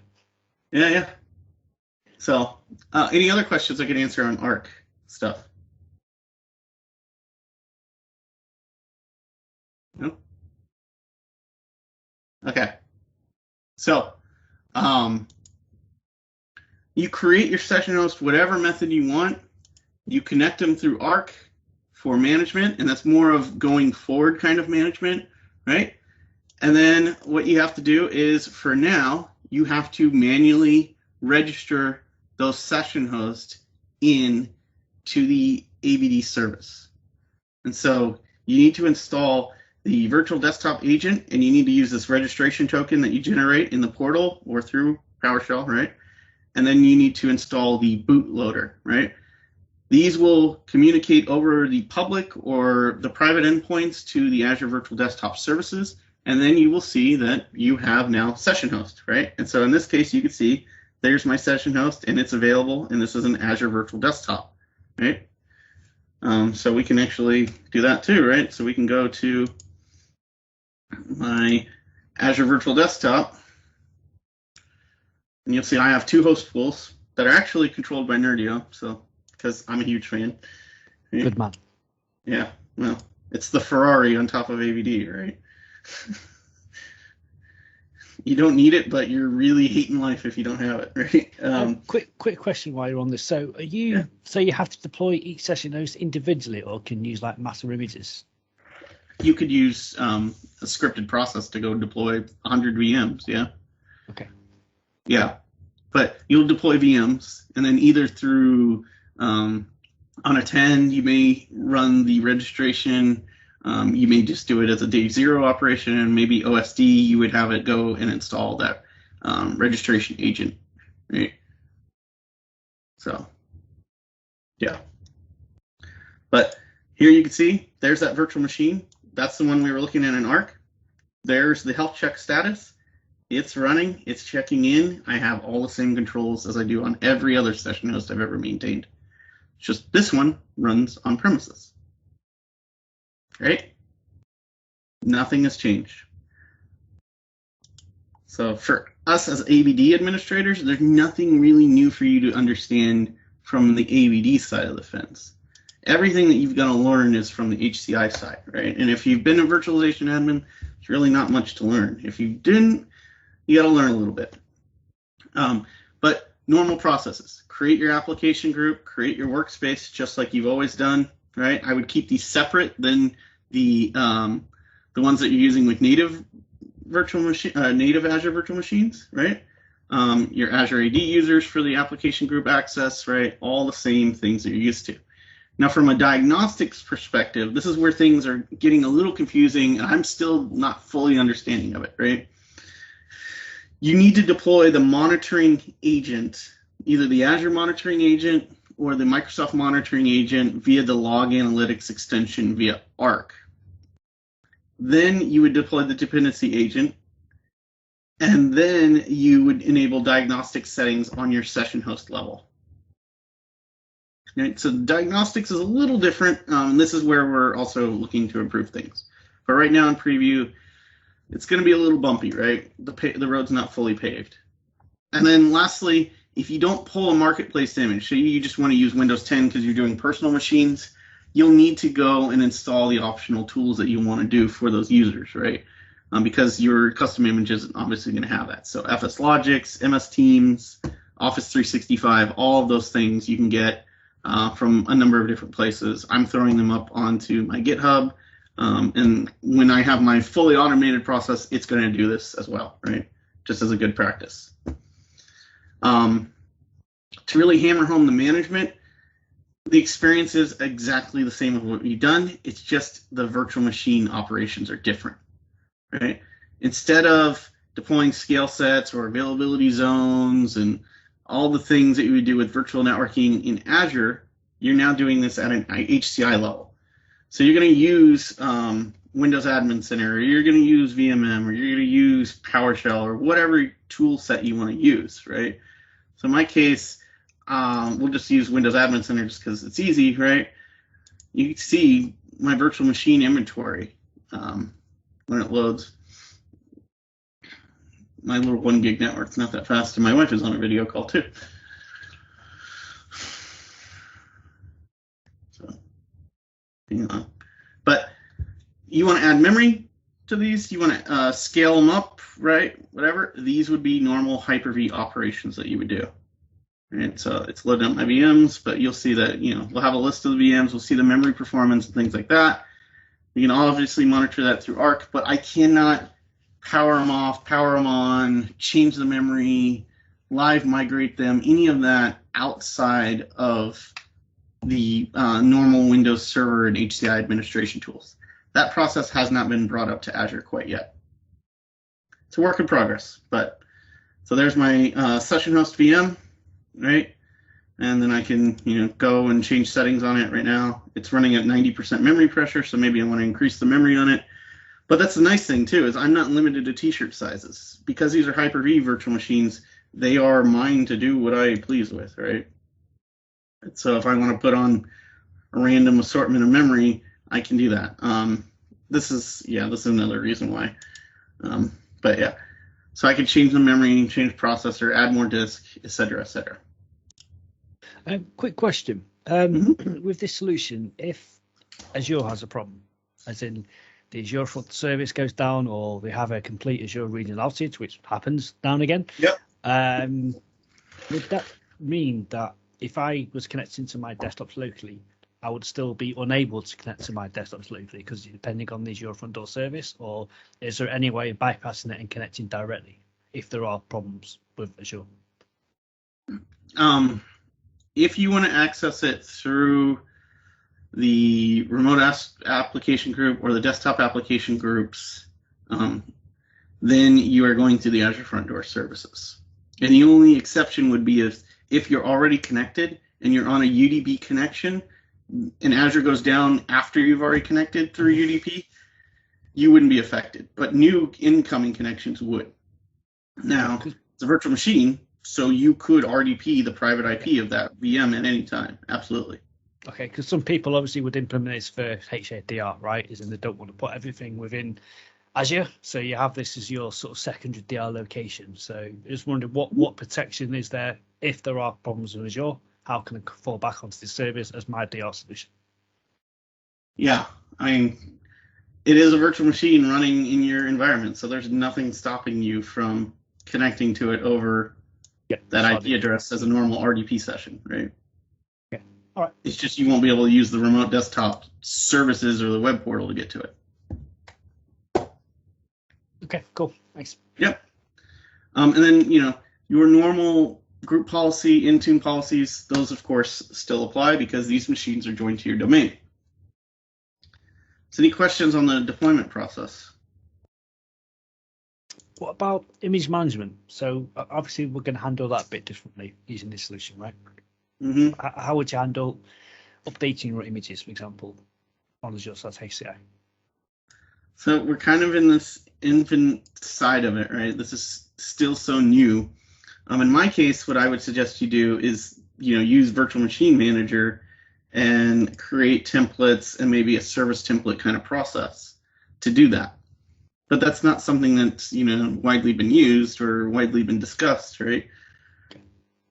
yeah. So any other questions I could answer on Arc stuff? No. Okay. So you create your session host whatever method you want. You connect them through Arc for management, and that's more of going forward kind of management, right? And then what you have to do is, for now, you have to manually register those session hosts in to the AVD service. And so you need to install the virtual desktop agent, and you need to use this registration token that you generate in the portal or through PowerShell, right? And then you need to install the bootloader, right? These will communicate over the public or the private endpoints to the Azure Virtual Desktop services, and then you will see that you have now session host, right? And so in this case, you can see there's my session host, and it's available, and this is an Azure Virtual Desktop, right? So we can actually do that too, right? So we can go to my Azure Virtual Desktop, and you'll see I have two host pools that are actually controlled by Nerdio, so because I'm a huge fan. Right? Good man. Yeah, well, it's the Ferrari on top of AVD, right? You don't need it, but you're really hating life if you don't have it, right? Quick question while you're on this. So are you so you have to deploy each session host individually, or can you use like master images? You could use a scripted process to go deploy 100 VMs, yeah. Okay. Yeah, but you'll deploy VMs, and then either through on a 10, you may run the registration. You may just do it as a day zero operation, and maybe OSD, you would have it go and install that registration agent, right? So, yeah. But here you can see, there's that virtual machine. That's the one we were looking at in Arc. There's the health check status. It's running, it's checking in. I have all the same controls as I do on every other session host I've ever maintained. It's just this one runs on premises, right? Nothing has changed. So for us as AVD administrators, there's nothing really new for you to understand from the AVD side of the fence. Everything that you've got to learn is from the HCI side, right? And if you've been a virtualization admin, it's really not much to learn. If you didn't, you got to learn a little bit. But normal processes: create your application group, create your workspace, just like you've always done, right? I would keep these separate than the the ones that you're using with native native Azure virtual machines, right? Your Azure AD users for the application group access, right? All the same things that you're used to. Now, from a diagnostics perspective, this is where things are getting a little confusing, and I'm still not fully understanding of it, right? You need to deploy the monitoring agent, either the Azure monitoring agent or the Microsoft monitoring agent via the log analytics extension via Arc. Then you would deploy the dependency agent, and then you would enable diagnostic settings on your session host level. Right, so diagnostics is a little different. This is where we're also looking to improve things. But right now in preview, it's going to be a little bumpy, right? The road's not fully paved. And then lastly, if you don't pull a marketplace image, so you just want to use Windows 10 because you're doing personal machines, you'll need to go and install the optional tools that you want to do for those users, right? Because your custom image isn't obviously going to have that. So FS Logics, MS Teams, Office 365, all of those things you can get from a number of different places. I'm throwing them up onto my GitHub, and when I have my fully automated process, it's going to do this as well, right? Just as a good practice. To really hammer home the management, the experience is exactly the same as what we've done. It's just the virtual machine operations are different, right? Instead of deploying scale sets or availability zones and all the things that you would do with virtual networking in Azure, you're now doing this at an HCI level. So you're going to use Windows Admin Center, or you're going to use VMM, or you're going to use PowerShell, or whatever tool set you want to use, right? So in my case, we'll just use Windows Admin Center just because it's easy, right? You can see my virtual machine inventory when it loads. My little 1 gig network's not that fast, and my wife is on a video call too. So, hang on. But you want to add memory to these, you want to scale them up, right? Whatever. These would be normal Hyper-V operations that you would do. Right? So it's loading up my VMs, but you'll see that, we'll have a list of the VMs, we'll see the memory performance and things like that. You can obviously monitor that through Arc, but I cannot power them off, power them on, change the memory, live migrate them, any of that outside of the normal Windows Server and HCI administration tools. That process has not been brought up to Azure quite yet. It's a work in progress, but so there's my session host VM, right? And then I can, go and change settings on it right now. It's running at 90% memory pressure, so maybe I want to increase the memory on it. But that's the nice thing too, is I'm not limited to t-shirt sizes. Because these are Hyper-V virtual machines, they are mine to do what I please with, right? And so if I want to put on a random assortment of memory, I can do that. This is another reason why. But yeah, so I can change the memory, change processor, add more disk, et cetera, et cetera. Quick question. With this solution, if Azure has a problem, as in the Azure front service goes down, or they have a complete Azure regional outage, which happens now and again. Yep. Would that mean that if I was connecting to my desktops locally, I would still be unable to connect to my desktops locally because depending on the Azure front door service, or is there any way of bypassing it and connecting directly if there are problems with Azure? If you want to access it through the remote application group or the desktop application groups, then you are going through the Azure front door services. And the only exception would be if you're already connected and you're on a UDP connection and Azure goes down after you've already connected through UDP, you wouldn't be affected. But new incoming connections would. Now, it's a virtual machine, so you could RDP the private IP of that VM at any time. Absolutely. Okay, because some people obviously would implement this for HCI, right? Is in they don't want to put everything within Azure, so you have this as your sort of secondary DR location. So I just wondered what protection is there if there are problems with Azure? How can I fall back onto this service as my DR solution? Yeah, I mean, it is a virtual machine running in your environment, so there's nothing stopping you from connecting to it over that IP address as a normal RDP session, right? Okay, all right. It's just you won't be able to use the remote desktop services or the web portal to get to it. Okay, cool. Thanks. Yep. And then, your normal group policy, Intune policies, those, of course, still apply because these machines are joined to your domain. So any questions on the deployment process? What about image management? So obviously we're going to handle that a bit differently using this solution, right? Mm-hmm. How would you handle updating your images, for example, on Azure Stack HCI? So we're kind of in this infant side of it, right? This is still so new. In my case, what I would suggest you do is, use Virtual Machine Manager and create templates and maybe a service template kind of process to do that. But that's not something that's, widely been used or widely been discussed, right?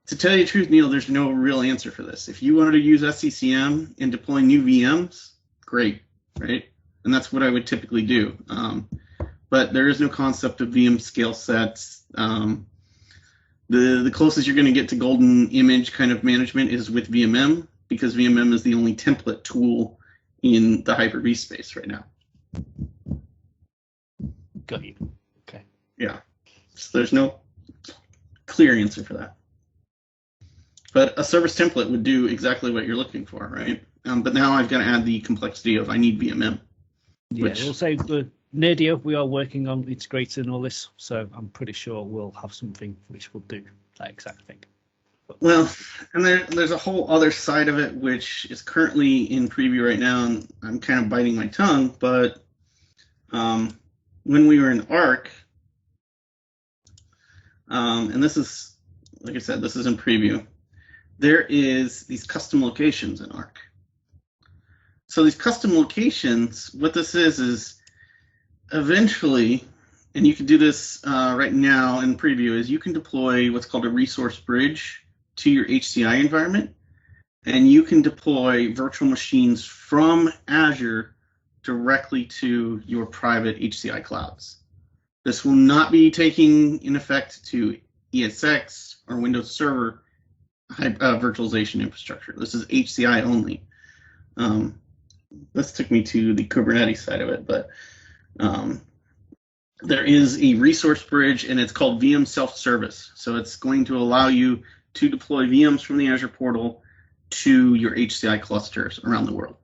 To tell you the truth, Neil, there's no real answer for this. If you wanted to use SCCM and deploy new VMs, great, right? And that's what I would typically do. But there is no concept of VM scale sets. The closest you're going to get to golden image kind of management is with VMM, because VMM is the only template tool in the Hyper-V space right now. Got you. Okay. Yeah. So there's no clear answer for that. But a service template would do exactly what you're looking for, right? But now I've got to add the complexity of I need VMM. Yeah, also the Nerdio, we are working on integrating all this, so I'm pretty sure we'll have something which will do that exact thing. Well, and there's a whole other side of it which is currently in preview right now, and I'm kind of biting my tongue, but when we were in Arc, and this is, like I said, this is in preview, there is these custom locations in Arc. So these custom locations, what this is eventually, and you can do this right now in preview, is you can deploy what's called a resource bridge to your HCI environment, and you can deploy virtual machines from Azure directly to your private HCI clouds. This will not be taking in effect to ESX or Windows Server virtualization infrastructure. This is HCI only. This took me to the Kubernetes side of it, but there is a resource bridge, and it's called VM self-service. So it's going to allow you to deploy VMs from the Azure portal to your HCI clusters around the world.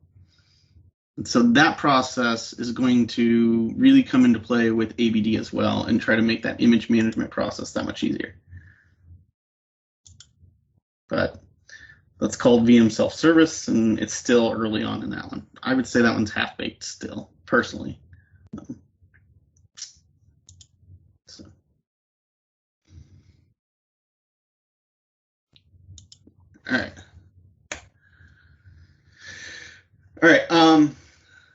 And so that process is going to really come into play with AVD as well and try to make that image management process that much easier. But that's called VM self-service, and it's still early on in that one. I would say that one's half-baked still, personally. All right.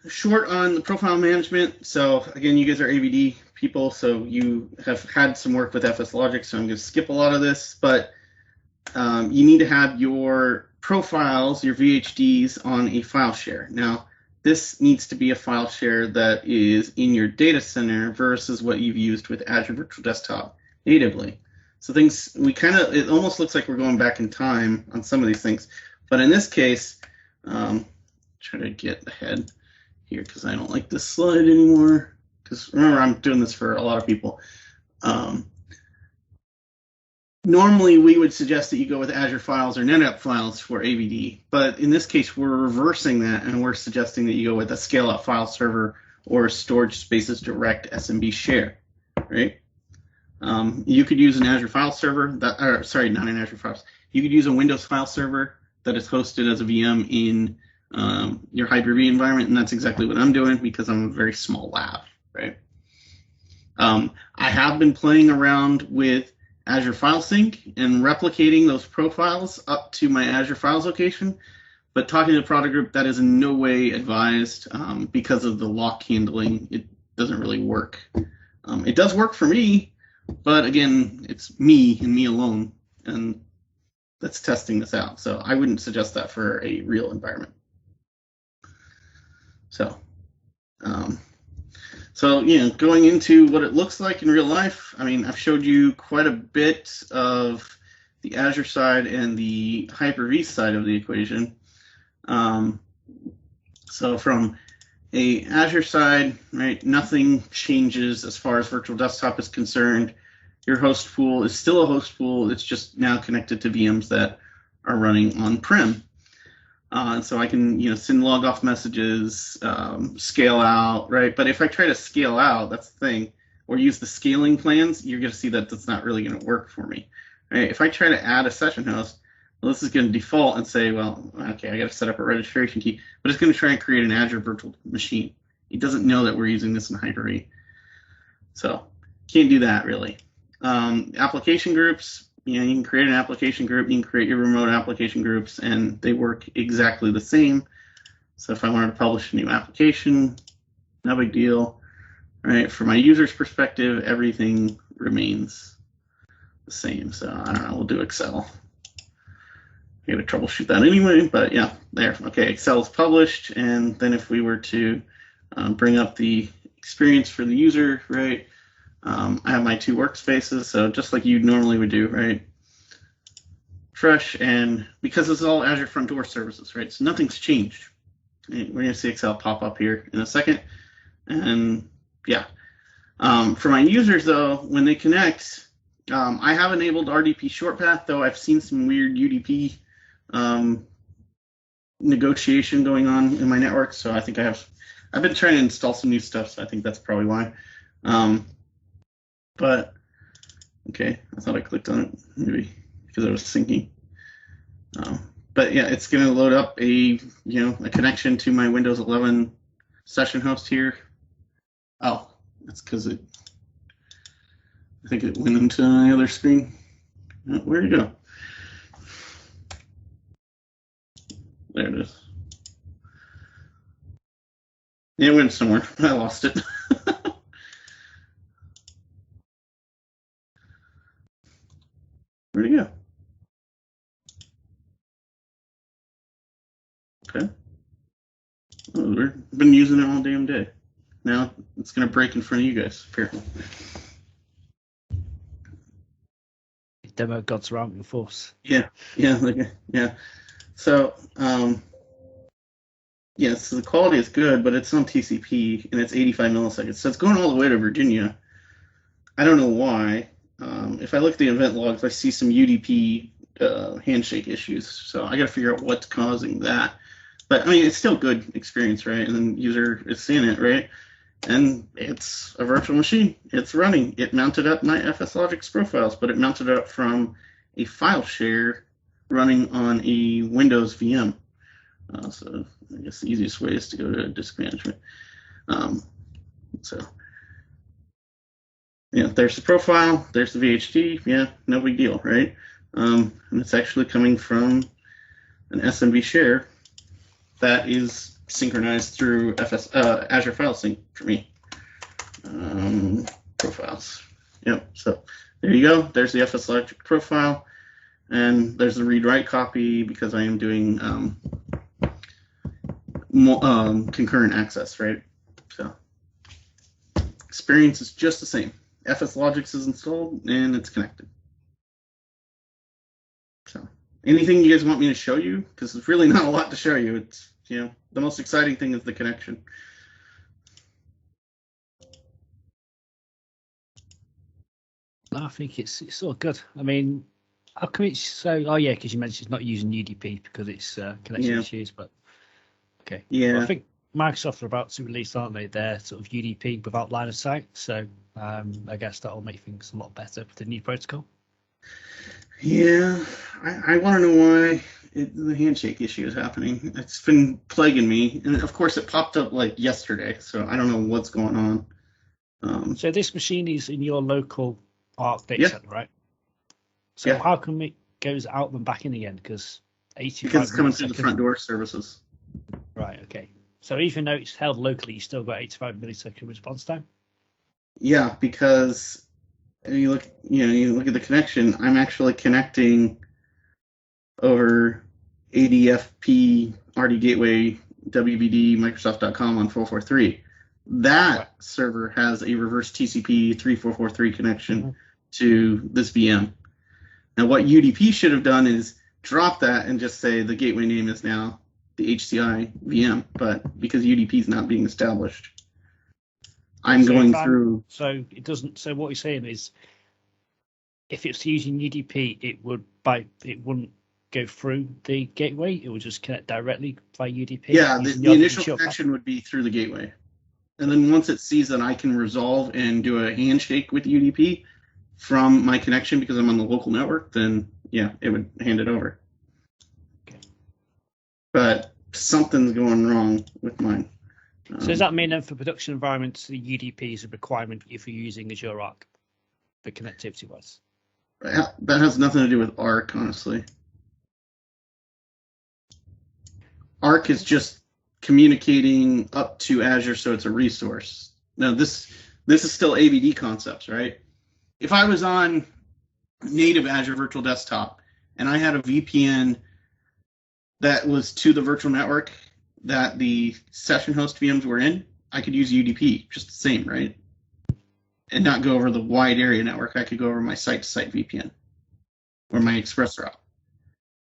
Short on the profile management. So again, you guys are AVD people, so you have had some work with FS Logic, so I'm going to skip a lot of this, but you need to have your profiles, your VHDs, on a file share. Now, this needs to be a file share that is in your data center versus what you've used with Azure Virtual Desktop natively. So it almost looks like we're going back in time on some of these things. But in this case, try to get ahead here because I don't like this slide anymore. Because remember, I'm doing this for a lot of people. Normally, we would suggest that you go with Azure Files or NetApp Files for AVD. But in this case, we're reversing that, and we're suggesting that you go with a scale-out file server or Storage Spaces Direct SMB share, right? You could use an Azure file server, not an Azure Files. You could use a Windows file server that is hosted as a VM in your Hyper-V environment, and that's exactly what I'm doing because I'm a very small lab, right? I have been playing around with Azure File Sync and replicating those profiles up to my Azure Files location, but talking to the product group, that is in no way advised because of the lock handling. It doesn't really work. It does work for me, but again, it's me and me alone, and that's testing this out. So I wouldn't suggest that for a real environment. So, going into what it looks like in real life, I mean, I've showed you quite a bit of the Azure side and the Hyper-V side of the equation. So from a Azure side, right, nothing changes as far as Virtual Desktop is concerned. Your host pool is still a host pool. It's just now connected to VMs that are running on-prem. And so I can, send log off messages, scale out, right? But if I try to scale out, that's the thing, or use the scaling plans, you're going to see that that's not really going to work for me, right? If I try to add a session host, well, this is going to default and say, well, okay, I got to set up a registration key, but it's going to try and create an Azure virtual machine. It doesn't know that we're using this in Hyper-V. So can't do that really. Application groups, you can create an application group, you can create your remote application groups, and they work exactly the same. So if I wanted to publish a new application, no big deal, right? From my user's perspective, everything remains the same. So I don't know, we'll do Excel. I'm going to troubleshoot that anyway, but yeah, there. Okay, Excel is published, and then if we were to bring up the experience for the user, right? I have my 2 workspaces, so just like you normally would do, right? Fresh, and because this is all Azure Front Door services, right? So nothing's changed. We're going to see Excel pop up here in a second, and yeah. For my users, though, when they connect, I have enabled RDP short path, though I've seen some weird UDP negotiation going on in my network, so I think I've been trying to install some new stuff, so I think that's probably why. But okay, I thought I clicked on it maybe because it was syncing. But yeah, it's going to load up a connection to my Windows 11 session host here. Oh, that's because I think it went into my other screen. Oh, where'd it go? There it is. It went somewhere. I lost it. Where'd it go? Okay. Oh, we've been using it all damn day. Now it's going to break in front of you guys, apparently. Demo gods around your force. Yeah. So, so the quality is good, but it's on TCP and it's 85 milliseconds. So it's going all the way to Virginia. I don't know why. If I look at the event logs, I see some UDP handshake issues. So I got to figure out what's causing that. But I mean, it's still good experience, right? And then user is seeing it, right? And it's a virtual machine. It's running. It mounted up my FSLogix profiles, but it mounted it up from a file share running on a Windows VM. So I guess the easiest way is to go to disk management. There's the profile, there's the VHD. Yeah, no big deal, right? And it's actually coming from an SMB share that is synchronized through Azure File Sync for me. Profiles. Yep. So there you go. There's the FSLogix profile, and there's the read-write copy because I am doing concurrent access, right? So experience is just the same. FSLogix is installed and it's connected. So anything you guys want me to show you? Because it's really not a lot to show you. It's the most exciting thing is the connection. I think it's all good. I mean, how come it's so? Oh yeah, because you mentioned it's not using UDP because it's connection issues. But okay, yeah, well, I think Microsoft are about to release, aren't they? Their sort of UDP without line of sight. So I guess that will make things a lot better with the new protocol. Yeah, I want to know why the handshake issue is happening. It's been plaguing me, and of course it popped up like yesterday, so I don't know what's going on. So this machine is in your local Arc data center, right? So how come it goes out and back in again? Because it's coming through the front door services. Right. Okay. So even though it's held locally, you still got 85 millisecond response time. Yeah, because you look at the connection. I'm actually connecting over ADFP, RD Gateway, WBD, Microsoft.com on 443. That server has a reverse TCP 3443 connection to this VM. Now, what UDP should have done is drop that and just say the gateway name is now the HCI VM, but because UDP is not being established, I'm going through. So it doesn't. So what you're saying is, if it's using UDP, it wouldn't go through the gateway. It would just connect directly via UDP. Yeah, the initial connection would be through the gateway, and then once it sees that I can resolve and do a handshake with UDP from my connection because I'm on the local network, then yeah, it would hand it over. Okay. But something's going wrong with mine. So does that mean then for production environments, the UDP is a requirement if you're using Azure Arc for connectivity wise? That has nothing to do with Arc, honestly. Arc is just communicating up to Azure, so it's a resource. Now this is still AVD concepts, right? If I was on native Azure Virtual Desktop and I had a VPN that was to the virtual network that the session host VMs were in, I could use UDP, just the same, right? And not go over the wide area network. I could go over my site-to-site VPN or my express route.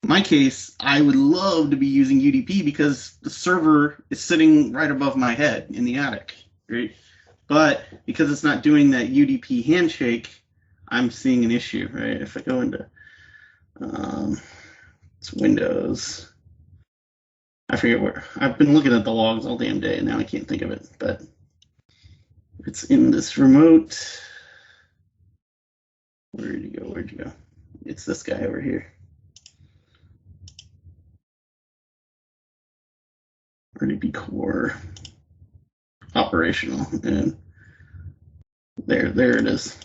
In my case, I would love to be using UDP because the server is sitting right above my head in the attic, right? But because it's not doing that UDP handshake, I'm seeing an issue, right? If I go into it's Windows, I forget where. I've been looking at the logs all damn day, and now I can't think of it. But it's in this remote. Where'd you go? Where'd you go? It's this guy over here. RDP core operational, and there it is.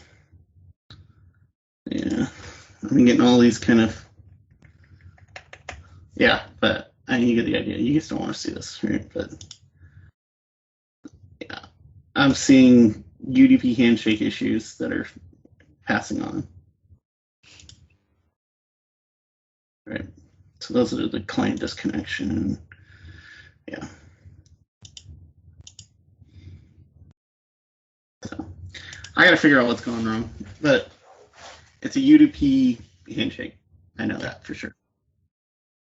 Yeah, I'm getting all these kind of, yeah, but I mean, you get the idea. You just don't want to see this, right? But yeah, I'm seeing UDP handshake issues that are passing on. Right. So those are the client disconnection. Yeah. So I got to figure out what's going wrong, but it's a UDP handshake. I know that for sure.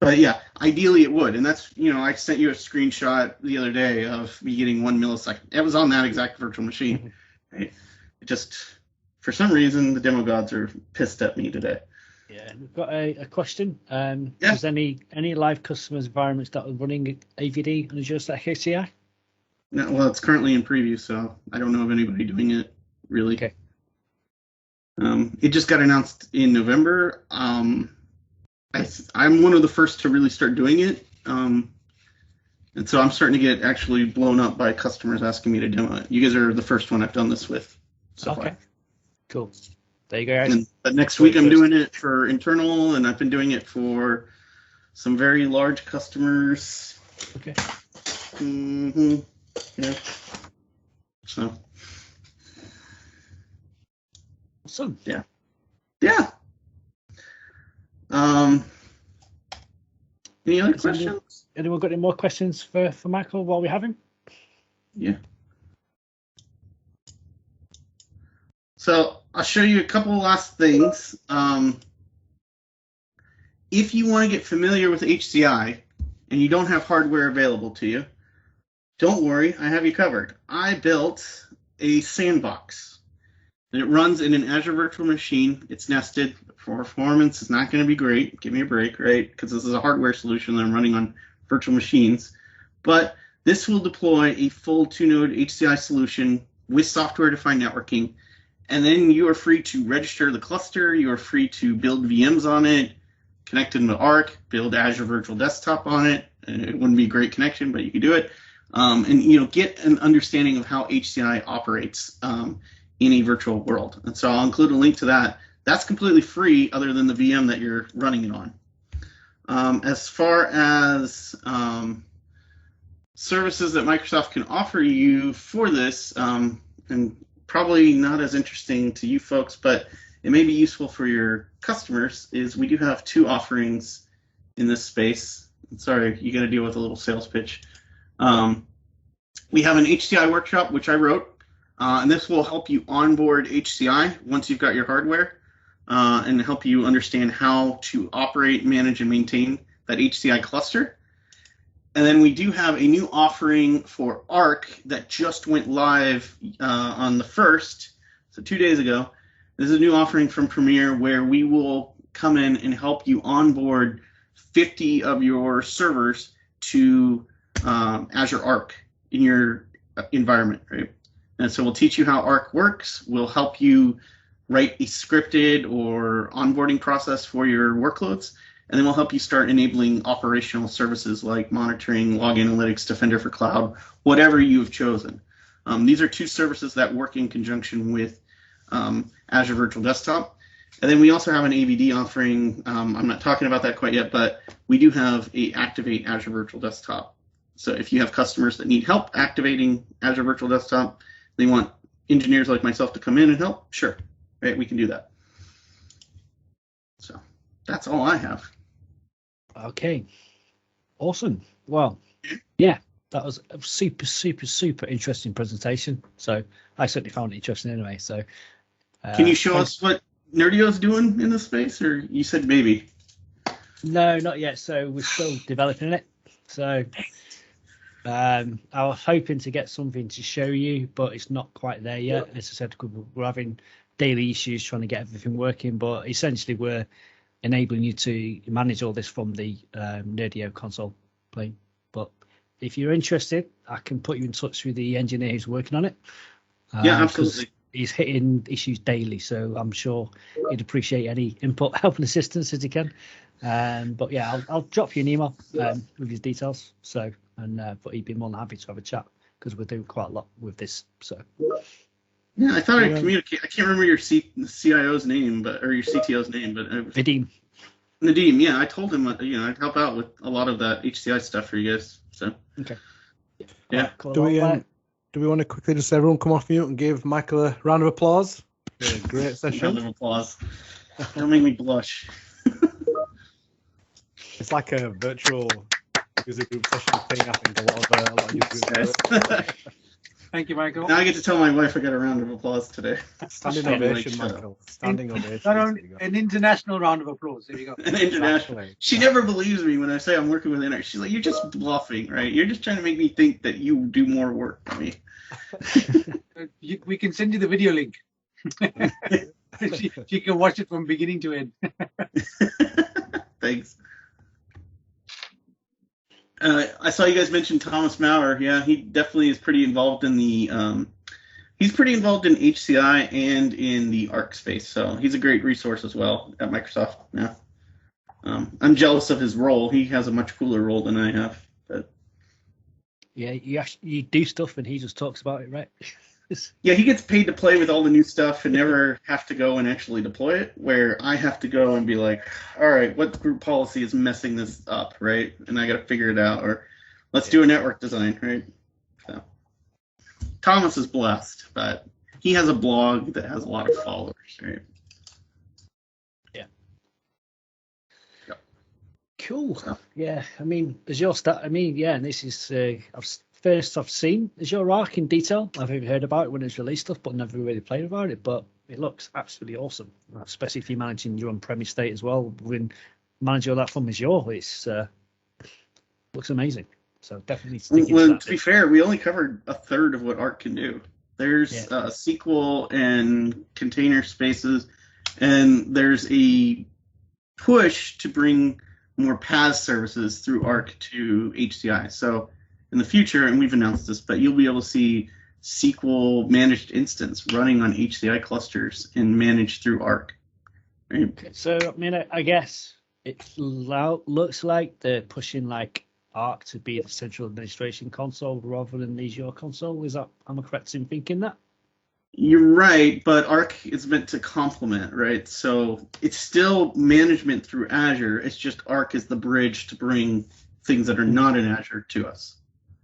But yeah, ideally it would, and that's, you know, I sent you a screenshot the other day of me getting 1 millisecond. It was on that exact virtual machine. Right? It just, for some reason, the demo gods are pissed at me today. Yeah, we've got a question. Is any live customers environments that are running AVD on Azure Stack HCI? No, well, it's currently in preview, so I don't know of anybody doing it really. Okay. It just got announced in November. I'm one of the first to really start doing it, and so I'm starting to get actually blown up by customers asking me to demo it. You guys are the first one I've done this with so far. Cool. There you go, guys. But next week I'm doing it for internal, and I've been doing it for some very large customers. Okay. Yeah. So. Awesome. Yeah. Any other questions? Anyone got any more questions for Michael while we have him? Yeah. So I'll show you a couple of last things. If you want to get familiar with HCI and you don't have hardware available to you, don't worry, I have you covered. I built a sandbox, and it runs in an Azure virtual machine. It's nested. For performance, it's not going to be great. Give me a break, right? Because this is a hardware solution that I'm running on virtual machines. But this will deploy a full 2-node HCI solution with software-defined networking. And then you are free to register the cluster. You are free to build VMs on it, connect it to Arc, build Azure Virtual Desktop on it. And it wouldn't be a great connection, but you could do it. And get an understanding of how HCI operates in a virtual world. And so I'll include a link to that. That's completely free, other than the VM that you're running it on. As far as services that Microsoft can offer you for this, and probably not as interesting to you folks, but it may be useful for your customers, is we do have 2 offerings in this space. Sorry, you got to deal with a little sales pitch. We have an HCI workshop, which I wrote, and this will help you onboard HCI once you've got your hardware, and help you understand how to operate, manage, and maintain that HCI cluster. And then we do have a new offering for Arc that just went live on the 1st, so 2 days ago. This is a new offering from Premier where we will come in and help you onboard 50 of your servers to Azure Arc in your environment, right? And so we'll teach you how Arc works. We'll help you write a scripted or onboarding process for your workloads. And then we'll help you start enabling operational services like monitoring, log analytics, Defender for Cloud, whatever you've chosen. These are 2 services that work in conjunction with Azure Virtual Desktop. And then we also have an AVD offering. I'm not talking about that quite yet, but we do have a Activate Azure Virtual Desktop. So if you have customers that need help activating Azure Virtual Desktop, they want engineers like myself to come in and help, sure, right? We can do that. So that's all I have. Okay, awesome. Well, yeah, that was a super interesting presentation. So I certainly found it interesting anyway. So can you show us what Nerdio's doing in this space, or you said maybe? No, not yet. So we're still developing it. So I was hoping to get something to show you, but it's not quite there yet. As I said, we're having daily issues trying to get everything working, but essentially we're enabling you to manage all this from the Nerdio console plane. But if you're interested, I can put you in touch with the engineer who's working on it. Yeah, absolutely. He's hitting issues daily, so I'm sure he'd appreciate any input, help, and assistance as he can. But yeah, I'll drop you an email with his details. So, but he'd be more than happy to have a chat because we're doing quite a lot with this. So. Yeah, I thought I'd communicate. I can't remember your CIO's name, or your CTO's name, but Nadeem. Nadeem, yeah, I told him, I'd help out with a lot of that HCI stuff for you guys. So okay, yeah. Cool. Do we want to quickly just everyone come off mute and give Michael a round of applause? A great session. Round of applause. Don't make me blush. It's like a virtual user group session thing. I think a lot of user groups. Thank you, Michael. Now I get to tell my wife I got a round of applause today. Standing ovation, Michael. Standing ovation. Not only an international round of applause. There you go. An international. She never believes me when I say I'm working with internet. She's like, "You're just bluffing, right? You're just trying to make me think that you do more work than me." We can send you the video link. She can watch it from beginning to end. Thanks. I saw you guys mention Thomas Maurer. Yeah, he definitely is pretty involved in the. He's pretty involved in HCI and in the Arc space, so he's a great resource as well at Microsoft. Yeah, I'm jealous of his role. He has a much cooler role than I have. But yeah, you do stuff and he just talks about it, right? Yeah, he gets paid to play with all the new stuff and never have to go and actually deploy it, where I have to go and be like, all right, what group policy is messing this up, right? And I got to figure it out, or let's do a network design, right? So Thomas is blessed, but he has a blog that has a lot of followers, right? Yeah. Cool. So. Yeah, I mean, Azure Stack, yeah, and this is, first I've seen Azure Arc in detail. I've even heard about it when it's released stuff, but never really played about it. But it looks absolutely awesome, especially if you're managing your on-premise state as well. When managing all that from Azure, it's looks amazing. So definitely sticking to that. To be fair, we only covered a third of what Arc can do. There's SQL and container spaces, and there's a push to bring more PaaS services through Arc to HCI. So in the future, and we've announced this, but you'll be able to see SQL managed instance running on HCI clusters and managed through Arc. Right? Okay, so I mean, I guess it looks like they're pushing like Arc to be the central administration console rather than the Azure console. Am I correct in thinking that? You're right, but Arc is meant to complement, right? So it's still management through Azure. It's just Arc is the bridge to bring things that are not in Azure to us.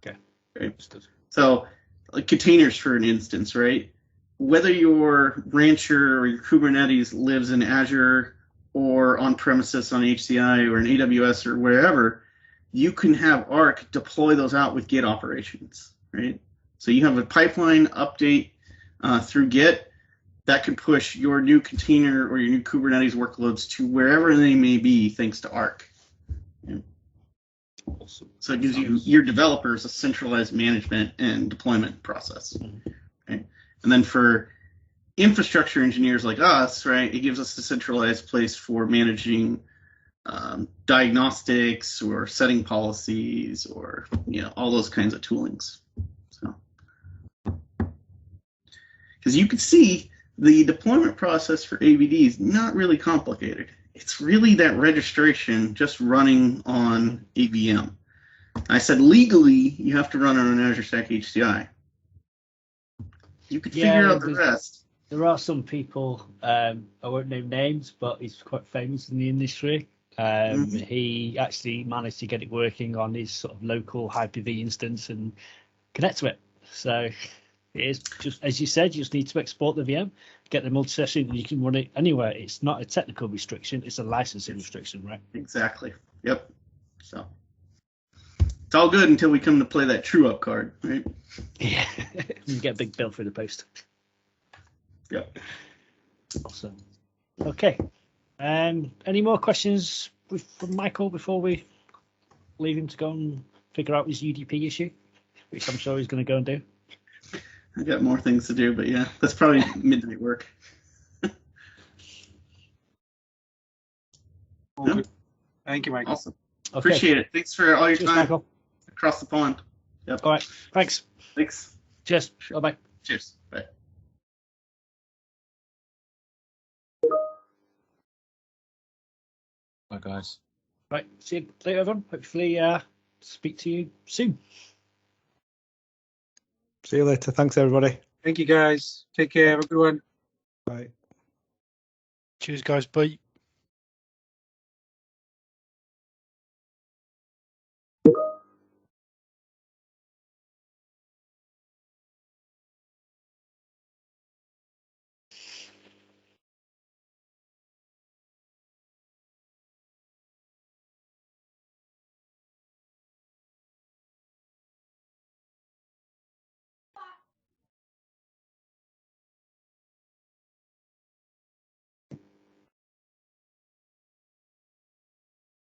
Okay. Right? So like containers, for an instance, right? Whether your Rancher or your Kubernetes lives in Azure or on premises on HCI or in AWS or wherever, you can have Arc deploy those out with Git operations, right? So you have a pipeline update through Git that can push your new container or your new Kubernetes workloads to wherever they may be, thanks to Arc. Yeah. Awesome. So it gives you your developers a centralized management and deployment process. Okay? And then for infrastructure engineers like us, right, it gives us a centralized place for managing diagnostics or setting policies or all those kinds of toolings. So, because you can see the deployment process for AVD is not really complicated. It's really that registration just running on a VM. I said legally you have to run it on Azure Stack HCI. You could figure out the rest. There are some people, I won't name names, but he's quite famous in the industry. He actually managed to get it working on his sort of local Hyper-V instance and connect to it. So it is just, as you said, you just need to export the VM, get the multi-session, and you can run it anywhere. It's not a technical restriction, it's a licensing restriction, right? Exactly. Yep. So it's all good until we come to play that true up card, right? Yeah. You get a big bill through the post. Yep. Awesome. Okay. Any more questions from Michael before we leave him to go and figure out his UDP issue, which I'm sure he's going to go and do? I got more things to do, but yeah, that's probably midnight work. No? Thank you, Michael. Awesome. Okay. Appreciate it. Thanks for all your time, Michael. Across the pond. Yep. All right. Thanks. Thanks. Cheers. Bye-bye. Cheers. Bye. Bye, guys. Right. See you later, everyone. Hopefully, speak to you soon. See you later. Thanks, everybody. Thank you, guys. Take care. Have a good one. Bye. Cheers, guys. Bye.